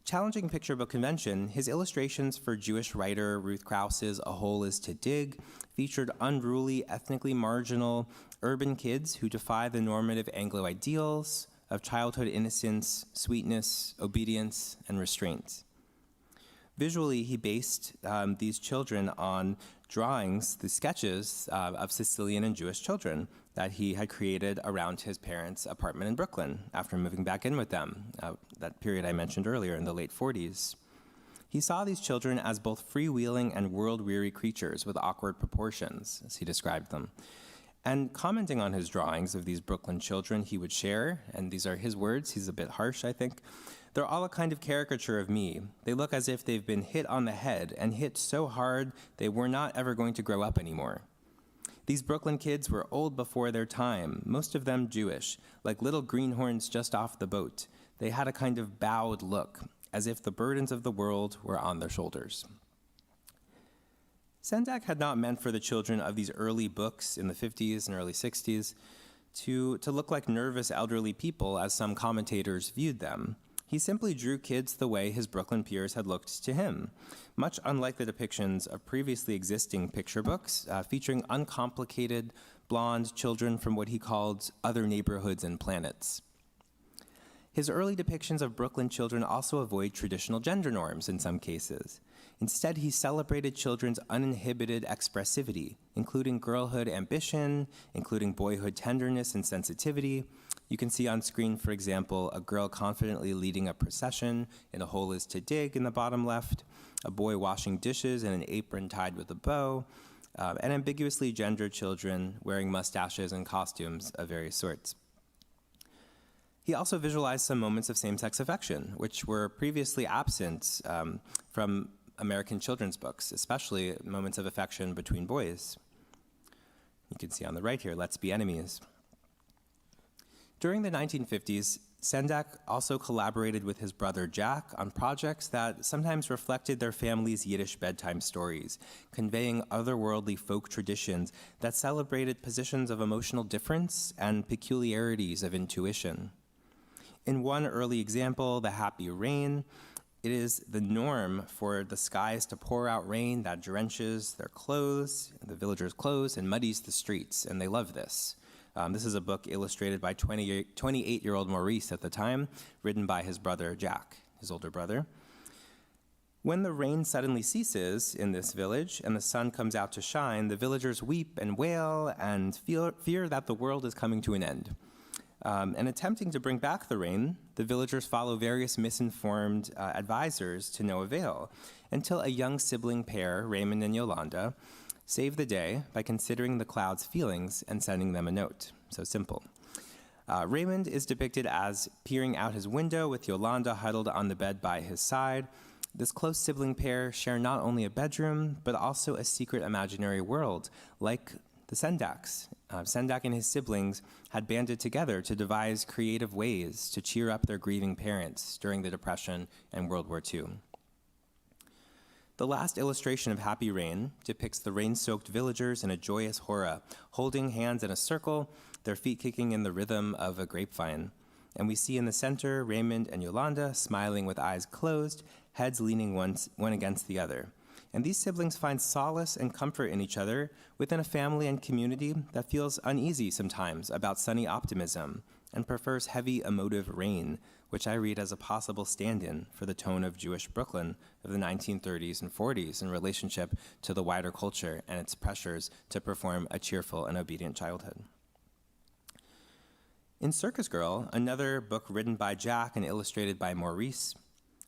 Challenging picture book convention, his illustrations for Jewish writer Ruth Krauss's A Hole is to Dig featured unruly, ethnically marginal, urban kids who defy the normative Anglo ideals of childhood innocence, sweetness, obedience, and restraint. Visually, he based these children on drawings, the sketches of Sicilian and Jewish children that he had created around his parents' apartment in Brooklyn after moving back in with them, that period I mentioned earlier in the late 40s. He saw these children as both freewheeling and world-weary creatures with awkward proportions, as he described them. And commenting on his drawings of these Brooklyn children, he would share, and these are his words, he's a bit harsh, I think, "They're all a kind of caricature of me. They look as if they've been hit on the head and hit so hard they were not ever going to grow up anymore. These Brooklyn kids were old before their time, most of them Jewish, like little greenhorns just off the boat. They had a kind of bowed look, as if the burdens of the world were on their shoulders." Sendak had not meant for the children of these early books in the 50s and early 60s to look like nervous elderly people as some commentators viewed them. He simply drew kids the way his Brooklyn peers had looked to him, much unlike the depictions of previously existing picture books featuring uncomplicated, blonde children from what he called other neighborhoods and planets. His early depictions of Brooklyn children also avoid traditional gender norms in some cases. Instead, he celebrated children's uninhibited expressivity, including girlhood ambition, including boyhood tenderness and sensitivity. You can see on screen, for example, a girl confidently leading a procession in A Hole Is to Dig in the bottom left, a boy washing dishes in an apron tied with a bow, and ambiguously gendered children wearing mustaches and costumes of various sorts. He also visualized some moments of same-sex affection, which were previously absent from American children's books, especially moments of affection between boys. You can see on the right here, "Let's Be Enemies." During the 1950s, Sendak also collaborated with his brother Jack on projects that sometimes reflected their family's Yiddish bedtime stories, conveying otherworldly folk traditions that celebrated positions of emotional difference and peculiarities of intuition. In one early example, The Happy Rain, it is the norm for the skies to pour out rain that drenches their clothes, the villagers' clothes, and muddies the streets, and they love this. This is a book illustrated by 28-year-old Maurice at the time, written by his brother Jack, his older brother. When the rain suddenly ceases in this village and the sun comes out to shine, the villagers weep and wail and fear that the world is coming to an end. And attempting to bring back the rain, the villagers follow various misinformed advisors to no avail, until a young sibling pair, Raymond and Yolanda, save the day by considering the clouds' feelings and sending them a note. So simple. Raymond is depicted as peering out his window with Yolanda huddled on the bed by his side. This close sibling pair share not only a bedroom, but also a secret imaginary world, like the Sendaks. Sendak and his siblings had banded together to devise creative ways to cheer up their grieving parents during the Depression and World War II. The last illustration of Happy Rain depicts the rain-soaked villagers in a joyous hora, holding hands in a circle, their feet kicking in the rhythm of a grapevine. And we see in the center Raymond and Yolanda smiling with eyes closed, heads leaning one against the other. And these siblings find solace and comfort in each other within a family and community that feels uneasy sometimes about sunny optimism and prefers heavy emotive rain, which I read as a possible stand-in for the tone of Jewish Brooklyn of the 1930s and 40s in relationship to the wider culture and its pressures to perform a cheerful and obedient childhood. In Circus Girl, another book written by Jack and illustrated by Maurice,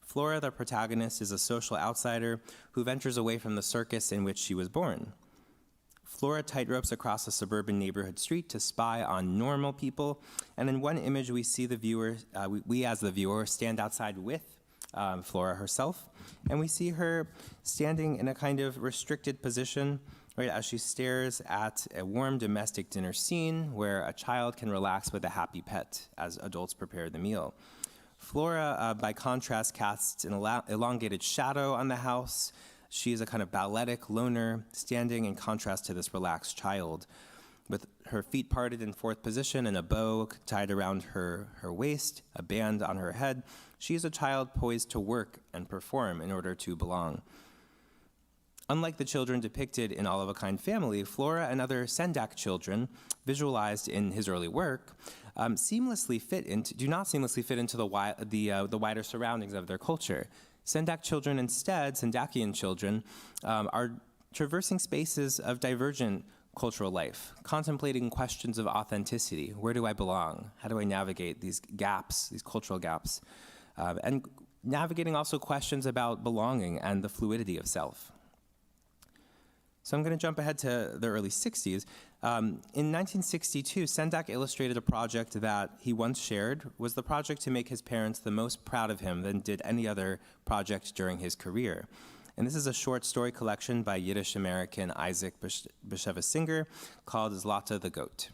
Flora, the protagonist, is a social outsider who ventures away from the circus in which she was born. Flora tightropes across a suburban neighborhood street to spy on normal people, and in one image we see the viewer, we as the viewer, stand outside with Flora herself, and we see her standing in a kind of restricted position, right, as she stares at a warm domestic dinner scene where a child can relax with a happy pet as adults prepare the meal. Flora, by contrast, casts an elongated shadow on the house. She is a kind of balletic loner, standing in contrast to this relaxed child. With her feet parted in fourth position and a bow tied around her waist, a band on her head, she is a child poised to work and perform in order to belong. Unlike the children depicted in All of a Kind Family, Flora and other Sendak children, visualized in his early work, do not seamlessly fit into the wider surroundings of their culture. Sendak children instead, Sendakian children, are traversing spaces of divergent cultural life, contemplating questions of authenticity. Where do I belong? How do I navigate these gaps, these cultural gaps? And navigating also questions about belonging and the fluidity of self. So I'm going to jump ahead to the early 60s. In 1962, Sendak illustrated a project that he once shared was the project to make his parents the most proud of him than did any other project during his career. And this is a short story collection by Yiddish-American Isaac Bashevis Singer called Zlata the Goat.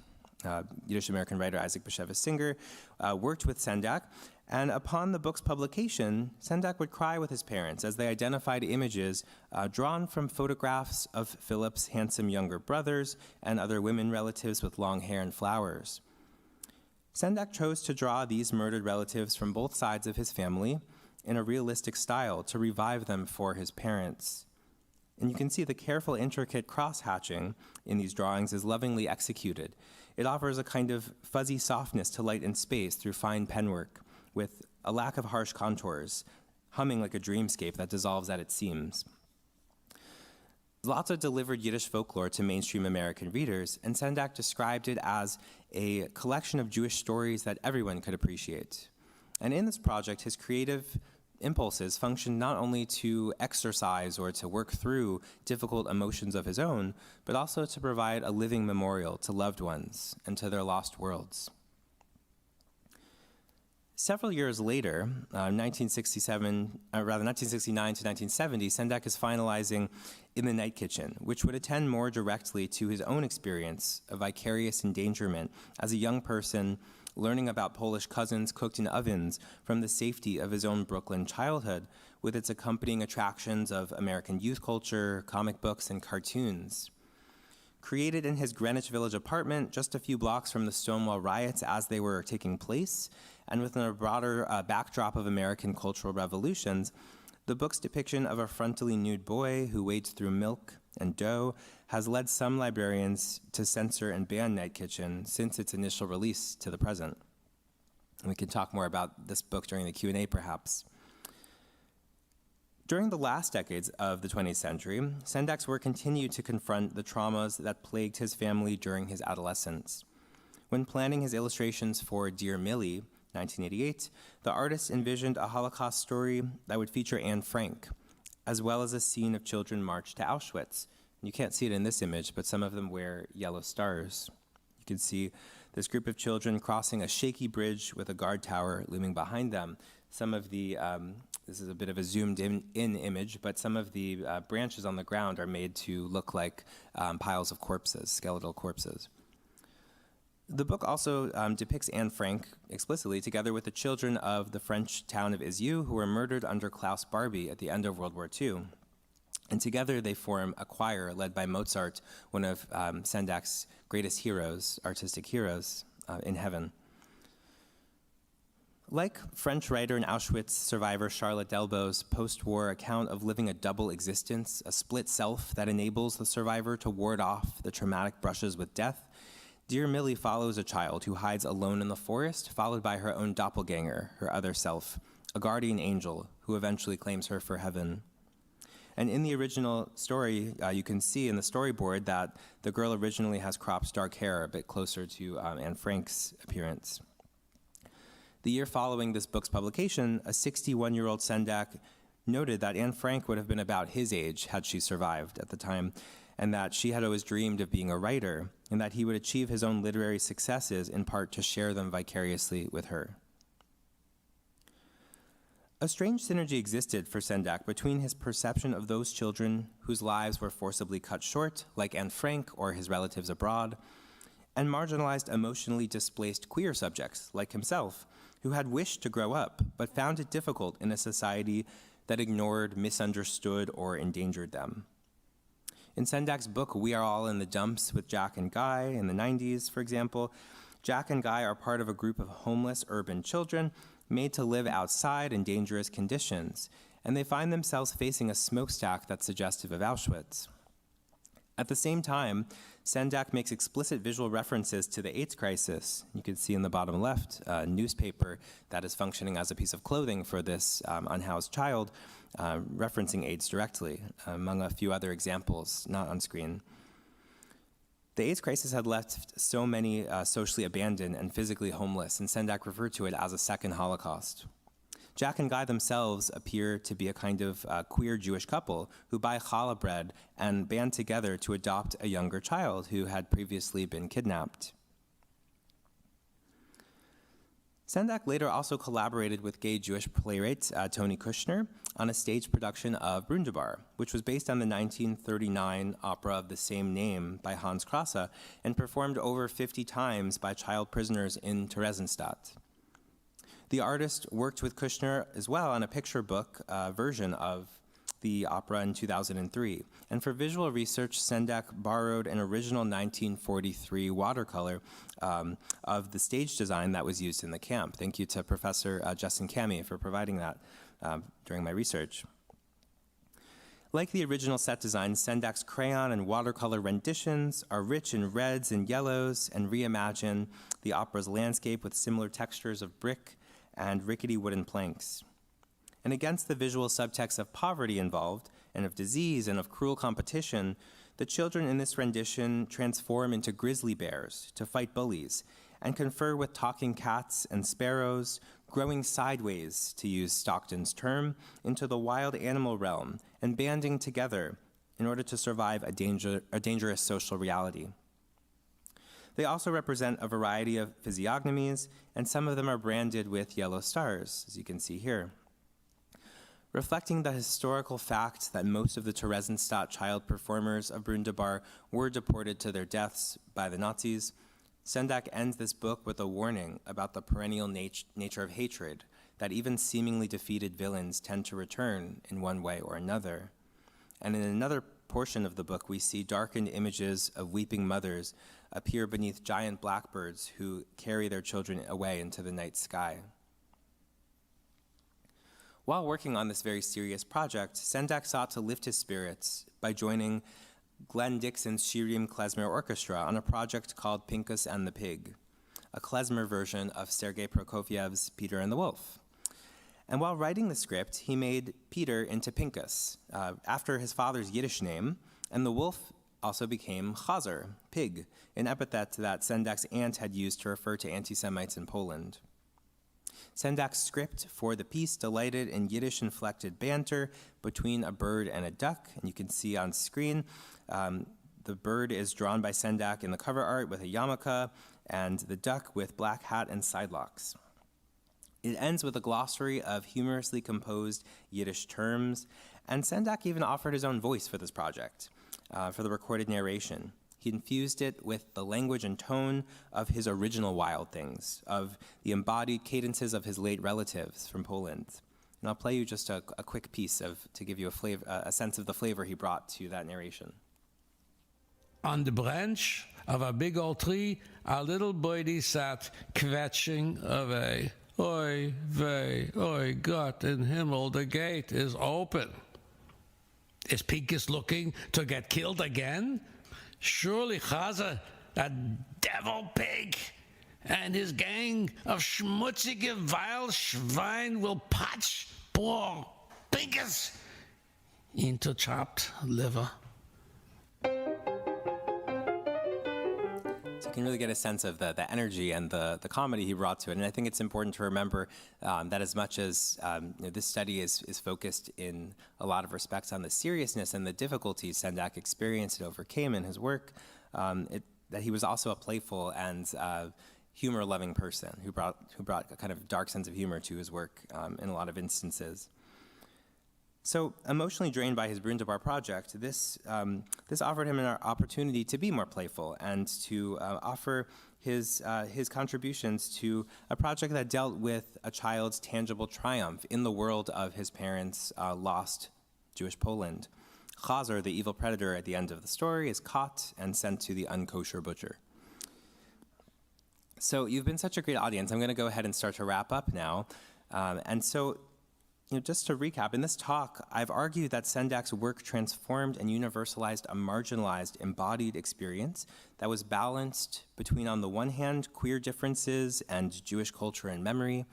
Yiddish-American writer Isaac Bashevis Singer worked with Sendak, and upon the book's publication, Sendak would cry with his parents as they identified images drawn from photographs of Philip's handsome younger brothers and other women relatives with long hair and flowers. Sendak chose to draw these murdered relatives from both sides of his family in a realistic style to revive them for his parents. And you can see the careful, intricate cross-hatching in these drawings is lovingly executed. It offers a kind of fuzzy softness to light and space through fine penwork, with a lack of harsh contours, humming like a dreamscape that dissolves at its seams. Zlata delivered Yiddish folklore to mainstream American readers, and Sendak described it as a collection of Jewish stories that everyone could appreciate. And in this project, his creative impulses functioned not only to exercise or to work through difficult emotions of his own, but also to provide a living memorial to loved ones and to their lost worlds. Several years later, 1969 to 1970, Sendak is finalizing In the Night Kitchen, which would attend more directly to his own experience of vicarious endangerment as a young person learning about Polish cousins cooked in ovens from the safety of his own Brooklyn childhood, with its accompanying attractions of American youth culture, comic books, and cartoons. Created in his Greenwich Village apartment, just a few blocks from the Stonewall riots as they were taking place, and within a broader backdrop of American cultural revolutions, the book's depiction of a frontally nude boy who wades through milk and dough has led some librarians to censor and ban Night Kitchen since its initial release to the present. And we can talk more about this book during the Q&A perhaps. During the last decades of the 20th century, Sendak's work continued to confront the traumas that plagued his family during his adolescence. When planning his illustrations for Dear Millie, 1988, the artist envisioned a Holocaust story that would feature Anne Frank, as well as a scene of children marched to Auschwitz. You can't see it in this image, but some of them wear yellow stars. You can see this group of children crossing a shaky bridge with a guard tower looming behind them. Some of the, this is a bit of a zoomed in image, but some of the branches on the ground are made to look like piles of corpses, skeletal corpses. The book also depicts Anne Frank explicitly together with the children of the French town of Izieu who were murdered under Klaus Barbie at the end of World War II. And together they form a choir led by Mozart, one of Sendak's greatest heroes, artistic heroes, in heaven. Like French writer and Auschwitz survivor Charlotte Delbo's post-war account of living a double existence, a split self that enables the survivor to ward off the traumatic brushes with death, Dear Millie follows a child who hides alone in the forest, followed by her own doppelganger, her other self, a guardian angel who eventually claims her for heaven. And in the original story, you can see in the storyboard that the girl originally has cropped dark hair, a bit closer to Anne Frank's appearance. The year following this book's publication, a 61-year-old Sendak noted that Anne Frank would have been about his age had she survived at the time, and that she had always dreamed of being a writer, and that he would achieve his own literary successes in part to share them vicariously with her. A strange synergy existed for Sendak between his perception of those children whose lives were forcibly cut short, like Anne Frank or his relatives abroad, and marginalized, emotionally displaced queer subjects, like himself, who had wished to grow up, but found it difficult in a society that ignored, misunderstood, or endangered them. In Sendak's book, We Are All in the Dumps with Jack and Guy, in the 90s, for example, Jack and Guy are part of a group of homeless urban children made to live outside in dangerous conditions, and they find themselves facing a smokestack that's suggestive of Auschwitz. At the same time, Sendak makes explicit visual references to the AIDS crisis. You can see in the bottom left a newspaper that is functioning as a piece of clothing for this unhoused child, referencing AIDS directly, among a few other examples not on screen. The AIDS crisis had left so many socially abandoned and physically homeless, and Sendak referred to it as a second Holocaust. Jack and Guy themselves appear to be a kind of queer Jewish couple who buy challah bread and band together to adopt a younger child who had previously been kidnapped. Sendak later also collaborated with gay Jewish playwright Tony Kushner on a stage production of Brundabar, which was based on the 1939 opera of the same name by Hans Krasse and performed over 50 times by child prisoners in Theresienstadt. The artist worked with Kushner as well on a picture book version of the opera in 2003. And for visual research, Sendak borrowed an original 1943 watercolor of the stage design that was used in the camp. Thank you to Professor Justin Kami for providing that during my research. Like the original set design, Sendak's crayon and watercolor renditions are rich in reds and yellows and reimagine the opera's landscape with similar textures of brick and rickety wooden planks. And against the visual subtext of poverty involved, and of disease and of cruel competition, the children in this rendition transform into grizzly bears to fight bullies, and confer with talking cats and sparrows, growing sideways, to use Stockton's term, into the wild animal realm, and banding together in order to survive a dangerous social reality. They also represent a variety of physiognomies, and some of them are branded with yellow stars, as you can see here. Reflecting the historical fact that most of the Theresienstadt child performers of Brundabar were deported to their deaths by the Nazis, Sendak ends this book with a warning about the perennial nature of hatred, that even seemingly defeated villains tend to return in one way or another. And in another portion of the book, we see darkened images of weeping mothers appear beneath giant blackbirds who carry their children away into the night sky. While working on this very serious project, Sendak sought to lift his spirits by joining Glenn Dixon's Shirim Klezmer Orchestra on a project called Pinkas and the Pig, a klezmer version of Sergei Prokofiev's Peter and the Wolf. And while writing the script, he made Peter into Pinkas, after his father's Yiddish name, and the wolf also became Chazer, pig, an epithet that Sendak's aunt had used to refer to anti-Semites in Poland. Sendak's script for the piece delighted in Yiddish-inflected banter between a bird and a duck, and you can see on screen the bird is drawn by Sendak in the cover art with a yarmulke, and the duck with black hat and sidelocks. It ends with a glossary of humorously composed Yiddish terms, and Sendak even offered his own voice for this project, for the recorded narration. He infused it with the language and tone of his original Wild Things, of the embodied cadences of his late relatives from Poland. And I'll play you just a quick piece to give you a sense of the flavor he brought to that narration. On the branch of a big old tree, a little birdie sat kvetching away. Oi, vey, oi, Gott in Himmel, the gate is open. Is Pinkas looking to get killed again? Surely Chazer, that devil pig, and his gang of schmutzige, vile Schwein will patch poor Pinkas into chopped liver. So you can really get a sense of the energy and the comedy he brought to it. And I think it's important to remember that as much as this study is focused in a lot of respects on the seriousness and the difficulties Sendak experienced and overcame in his work, that he was also a playful and humor-loving person who brought a kind of dark sense of humor to his work in a lot of instances. So, emotionally drained by his Brundabar project, this offered him an opportunity to be more playful and to offer his contributions to a project that dealt with a child's tangible triumph in the world of his parents' lost Jewish Poland. Chazer, the evil predator at the end of the story, is caught and sent to the unkosher butcher. So you've been such a great audience. I'm going to go ahead and start to wrap up now. And so just to recap, in this talk, I've argued that Sendak's work transformed and universalized a marginalized, embodied experience that was balanced between, on the one hand, queer differences and Jewish culture and memory,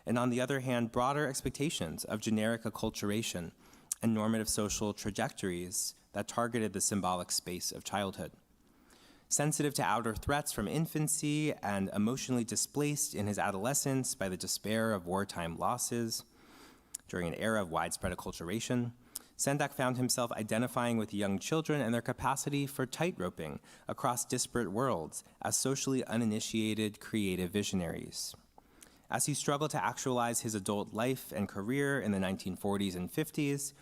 and on the other hand, broader expectations of generic acculturation and normative social trajectories that targeted the symbolic space of childhood. Sensitive to outer threats from infancy and emotionally displaced in his adolescence by the despair of wartime losses, during an era of widespread acculturation, Sendak found himself identifying with young children and their capacity for tightroping across disparate worlds as socially uninitiated creative visionaries. As he struggled to actualize his adult life and career in the 1940s and 50s,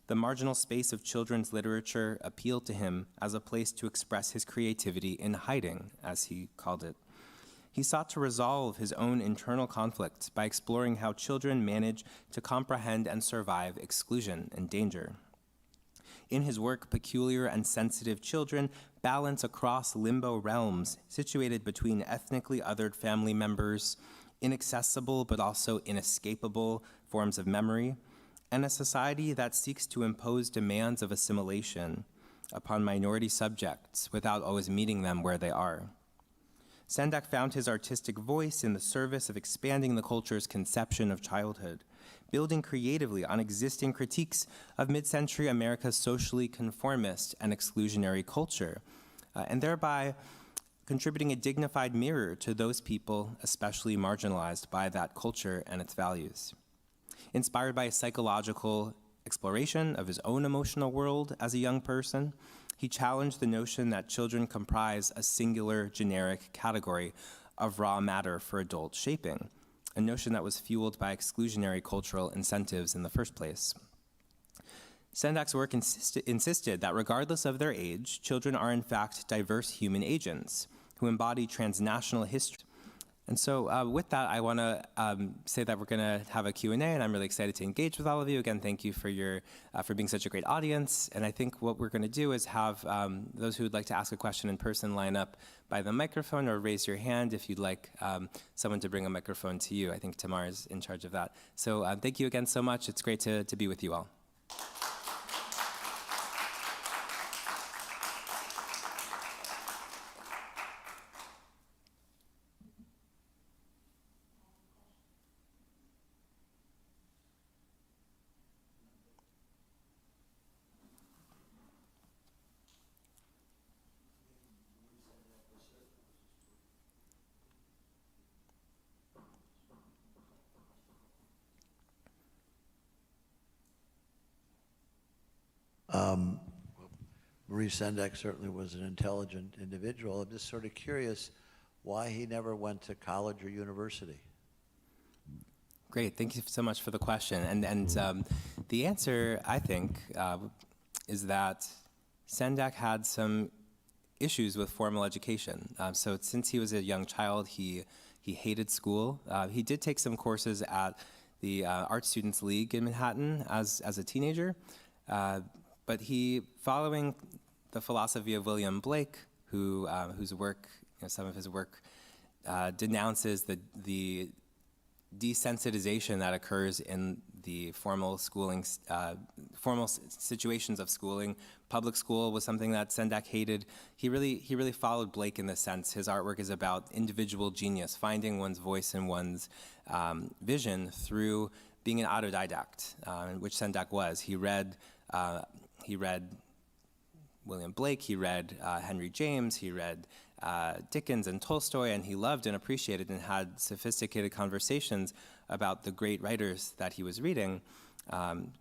the marginal space of children's literature appealed to him as a place to express his creativity in hiding, as he called it. He sought to resolve his own internal conflicts by exploring how children manage to comprehend and survive exclusion and danger. In his work, peculiar and sensitive children balance across limbo realms situated between ethnically othered family members, inaccessible but also inescapable forms of memory, and a society that seeks to impose demands of assimilation upon minority subjects without always meeting them where they are. Sendak found his artistic voice in the service of expanding the culture's conception of childhood, building creatively on existing critiques of mid-century America's socially conformist and exclusionary culture, and thereby contributing a dignified mirror to those people especially marginalized by that culture and its values. Inspired by a psychological exploration of his own emotional world as a young person, he challenged the notion that children comprise a singular generic category of raw matter for adult shaping, a notion that was fueled by exclusionary cultural incentives in the first place. Sendak's work insisted that regardless of their age, children are in fact diverse human agents who embody transnational history. And so with that, I want to say that we're going to have a Q&A, and I'm really excited to engage with all of you. Again, thank you for for being such a great audience. And I think what we're going to do is have those who would like to ask a question in person line up by the microphone or raise your hand if you'd like someone to bring a microphone to you. I think Tamar is in charge of that. So thank you again so much. It's great to be with you all. Maurice Sendak certainly was an intelligent individual. I'm just sort of curious why he never went to college or university. Great, thank you so much for the question. And the answer, I think, is that Sendak had some issues with formal education. So since he was a young child, he hated school. He did take some courses at the Art Students League in Manhattan as a teenager. But he, following the philosophy of William Blake, whose work, some of his work, denounces the desensitization that occurs in the formal schooling, formal situations of schooling. Public school was something that Sendak hated. He really followed Blake in this sense. His artwork is about individual genius, finding one's voice and one's vision through being an autodidact, which Sendak was. He read William Blake, he read Henry James, he read Dickens and Tolstoy, and he loved and appreciated and had sophisticated conversations about the great writers that he was reading.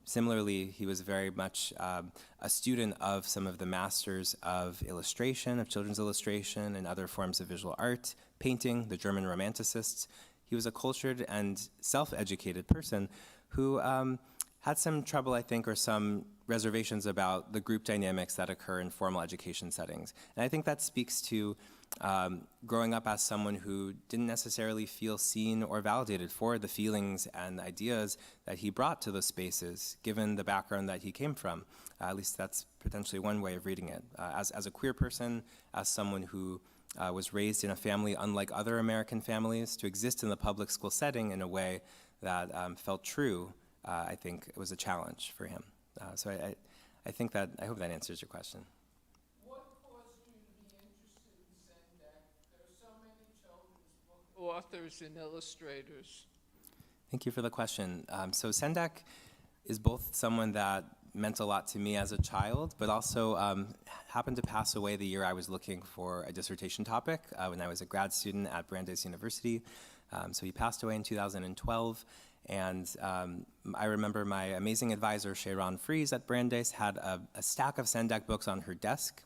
Similarly, he was very much a student of some of the masters of illustration, of children's illustration, and other forms of visual art, painting, the German Romanticists. He was a cultured and self-educated person who had some trouble, I think, or some reservations about the group dynamics that occur in formal education settings. And I think that speaks to growing up as someone who didn't necessarily feel seen or validated for the feelings and ideas that he brought to those spaces, given the background that he came from. At least that's potentially one way of reading it. As a queer person, as someone who was raised in a family unlike other American families, to exist in the public school setting in a way that felt true I think it was a challenge for him. So I think I hope that answers your question. What caused you to be interested in Sendak? There are so many children's book authors and illustrators. Thank you for the question. So Sendak is both someone that meant a lot to me as a child, but also happened to pass away the year I was looking for a dissertation topic when I was a grad student at Brandeis University. So he passed away in 2012, and I remember my amazing advisor, Sharon Fries at Brandeis, had a stack of Sendak books on her desk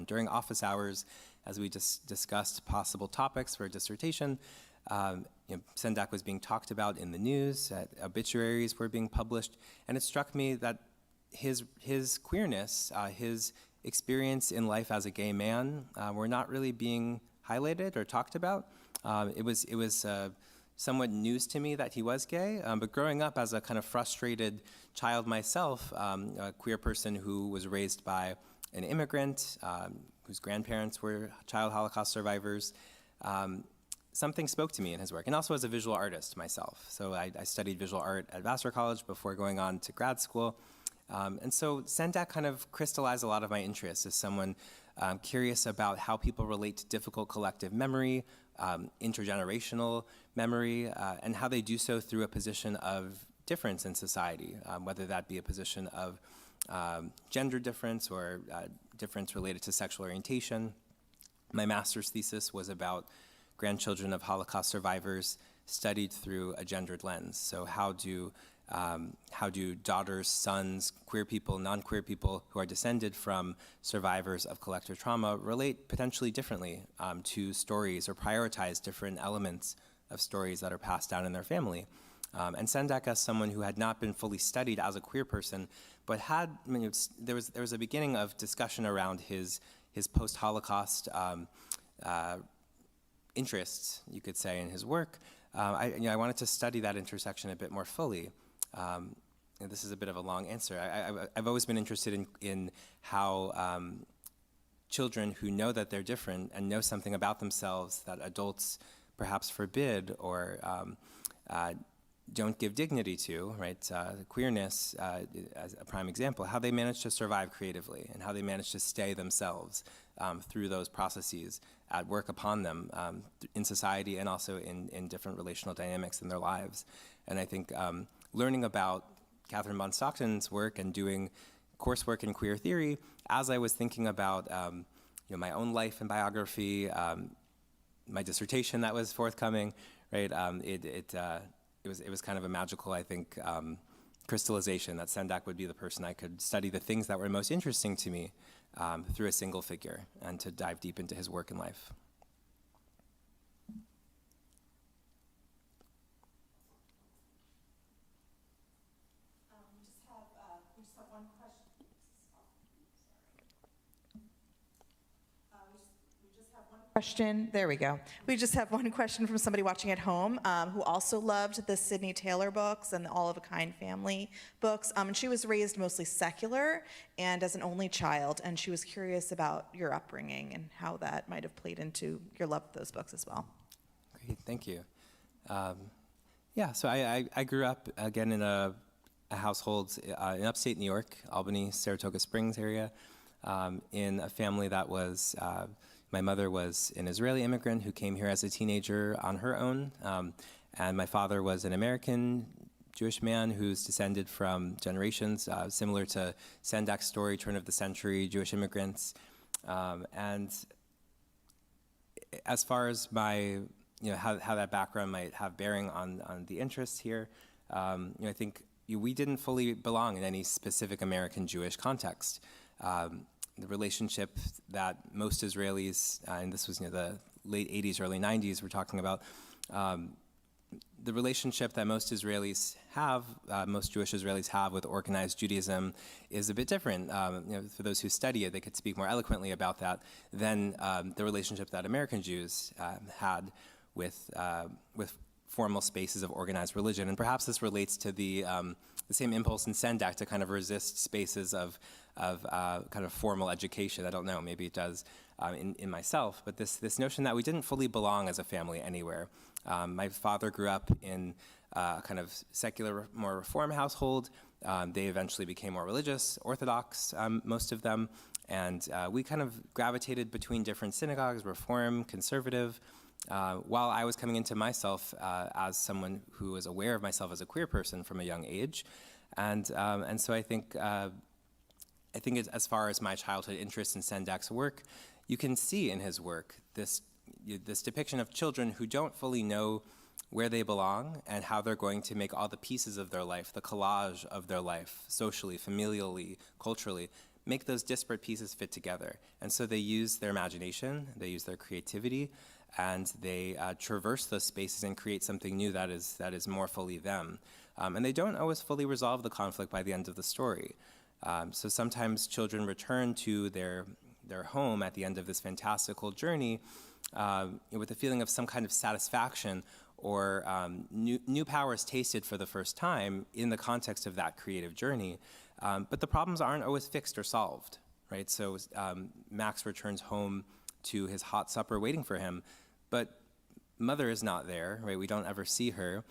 during office hours as we just discussed possible topics for a dissertation. Sendak was being talked about in the news, obituaries were being published, and it struck me that his queerness, his experience in life as a gay man were not really being highlighted or talked about. It was somewhat news to me that he was gay, but growing up as a kind of frustrated child myself, a queer person who was raised by an immigrant, whose grandparents were child Holocaust survivors, something spoke to me in his work, and also as a visual artist myself. So I studied visual art at Vassar College before going on to grad school. And so Sendak kind of crystallized a lot of my interests as someone curious about how people relate to difficult collective memory, intergenerational memory, and how they do so through a position of difference in society, whether that be a position of gender difference or difference related to sexual orientation. My master's thesis was about grandchildren of Holocaust survivors studied through a gendered lens. So how do daughters, sons, queer people, non-queer people who are descended from survivors of collective trauma relate potentially differently to stories or prioritize different elements of stories that are passed down in their family? And Sendak, as someone who had not been fully studied as a queer person, but there was a beginning of discussion around his post-Holocaust interests, you could say, in his work. I wanted to study that intersection a bit more fully. This is a bit of a long answer. I've always been interested in how children who know that they're different and know something about themselves that adults perhaps forbid or don't give dignity to, right? Queerness, as a prime example, how they manage to survive creatively and how they manage to stay themselves through those processes at work upon them in society and also in different relational dynamics in their lives. And I think learning about Catherine von Stockton's work and doing coursework in queer theory, as I was thinking about my own life and biography, my dissertation that was forthcoming, right? It was kind of a magical, I think, crystallization that Sendak would be the person I could study the things that were most interesting to me through a single figure and to dive deep into his work and life. We just have one question. We just have one question. There we go. We just have one question from somebody watching at home who also loved the Sidney Taylor books and the All of a Kind family books. And she was raised mostly secular and as an only child, and she was curious about your upbringing and how that might have played into your love of those books as well. Great, thank you. So I grew up, again, in a household in upstate New York, Albany, Saratoga Springs area, in a family that was, my mother was an Israeli immigrant who came here as a teenager on her own, and my father was an American Jewish man who's descended from generations similar to Sendak's story, turn of the century, Jewish immigrants. And as far as my, how that background might have bearing on the interests here, I think we didn't fully belong in any specific American Jewish context. The relationship that most Israelis, and this was the late 80s, early 90s, we're talking about, the relationship that most Israelis have, most Jewish Israelis have with organized Judaism is a bit different. For those who study it, they could speak more eloquently about that than the relationship that American Jews had with formal spaces of organized religion. And perhaps this relates to the same impulse in Sendak to kind of resist spaces of kind of formal education. I don't know, maybe it does in myself, but this notion that we didn't fully belong as a family anywhere. My father grew up in kind of secular, more reform household. They eventually became more religious, Orthodox, most of them. And we kind of gravitated between different synagogues, reform, conservative, while I was coming into myself as someone who was aware of myself as a queer person from a young age. And so I think it's, as far as my childhood interest in Sendak's work, you can see in his work this depiction of children who don't fully know where they belong and how they're going to make all the pieces of their life, the collage of their life, socially, familially, culturally, make those disparate pieces fit together. And so they use their imagination, they use their creativity, and they traverse those spaces and create something new that is more fully them. And they don't always fully resolve the conflict by the end of the story. So sometimes children return to their home at the end of this fantastical journey with a feeling of some kind of satisfaction or new powers tasted for the first time in the context of that creative journey. But the problems aren't always fixed or solved, right? So Max returns home to his hot supper waiting for him, but mother is not there, right? We don't ever see her.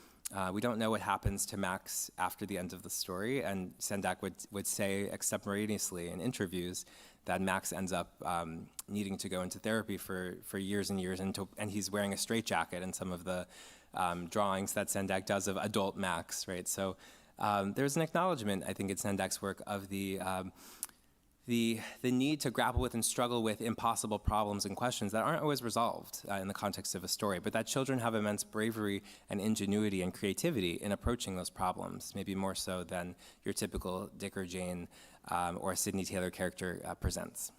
We don't know what happens to Max after the end of the story, and Sendak would say extemporaneously in interviews that Max ends up needing to go into therapy for years and years, and he's wearing a straitjacket in some of the drawings that Sendak does of adult Max, right? So there's an acknowledgement, I think, in Sendak's work of the need to grapple with and struggle with impossible problems and questions that aren't always resolved in the context of a story, but that children have immense bravery and ingenuity and creativity in approaching those problems, maybe more so than your typical Dick or Jane or Sidney Taylor character presents.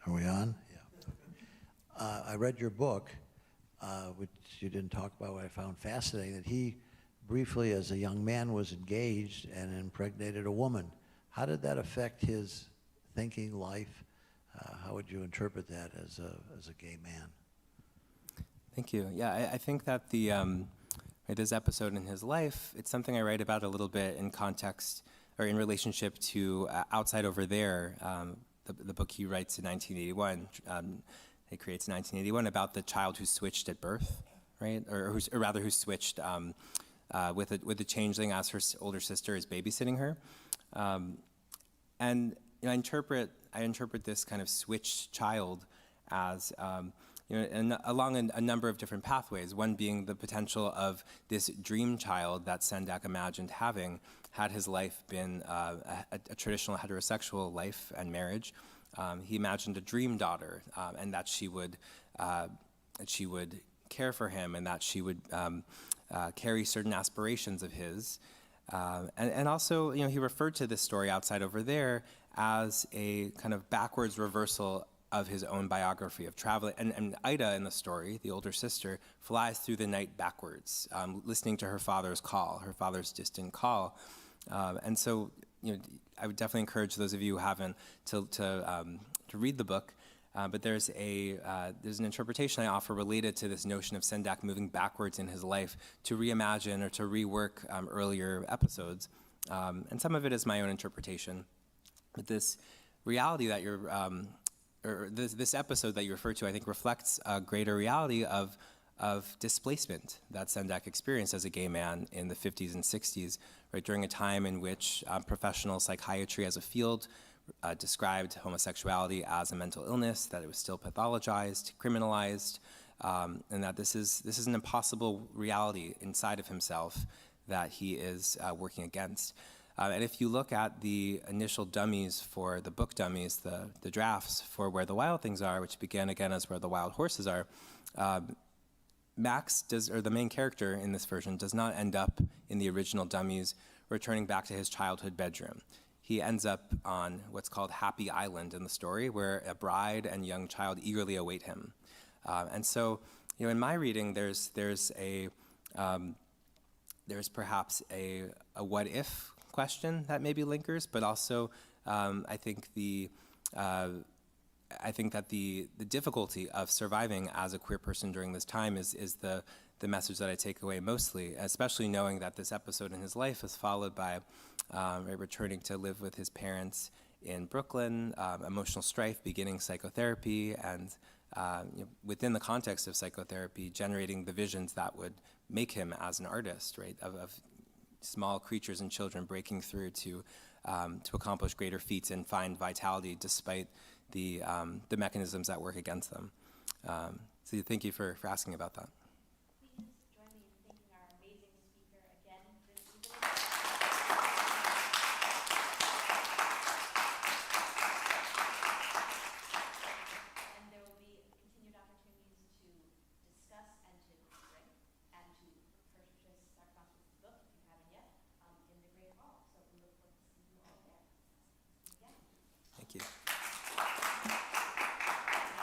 Are we on? Yeah. I read your book, which you didn't talk about, what I found fascinating, that he briefly, as a young man, was engaged and impregnated a woman. How did that affect his thinking, life? How would you interpret that as a gay man? Thank you. Yeah, I think that this episode in his life, it's something I write about a little bit in context or in relationship to Outside Over There, the book he writes in 1981, he creates in 1981 about the child who switched at birth, right? Or who switched with a changeling as her older sister is babysitting her. And I interpret this kind of switched child as along a number of different pathways, one being the potential of this dream child that Sendak imagined having had his life been a traditional heterosexual life and marriage. He imagined a dream daughter, and that she would care for him, and that she would carry certain aspirations of his. And also, he referred to this story Outside Over There as a kind of backwards reversal of his own biography of traveling. And Ida in the story, the older sister, flies through the night backwards, listening to her father's distant call. And so, I would definitely encourage those of you who haven't to read the book. But there's an interpretation I offer related to this notion of Sendak moving backwards in his life to reimagine or to rework earlier episodes. And some of it is my own interpretation. But this reality that this episode that you refer to, I think, reflects a greater reality of displacement that Sendak experienced as a gay man in the 50s and 60s, right, during a time in which professional psychiatry as a field described homosexuality as a mental illness, that it was still pathologized, criminalized, and that this is an impossible reality inside of himself that he is working against. And if you look at the initial dummies for the book dummies, the drafts for Where the Wild Things Are, which began again as Where the Wild Horses Are, Max or the main character in this version, does not end up in the original dummies returning back to his childhood bedroom. He ends up on what's called Happy Island in the story, where a bride and young child eagerly await him. And so, in my reading, there's perhaps a what if question that maybe lingers, but also I think that the difficulty of surviving as a queer person during this time is the message that I take away mostly, especially knowing that this episode in his life is followed by returning to live with his parents in Brooklyn, emotional strife, beginning psychotherapy, and within the context of psychotherapy, generating the visions that would make him as an artist, right, of small creatures and children breaking through to accomplish greater feats and find vitality despite the mechanisms that work against them. So thank you for asking about that.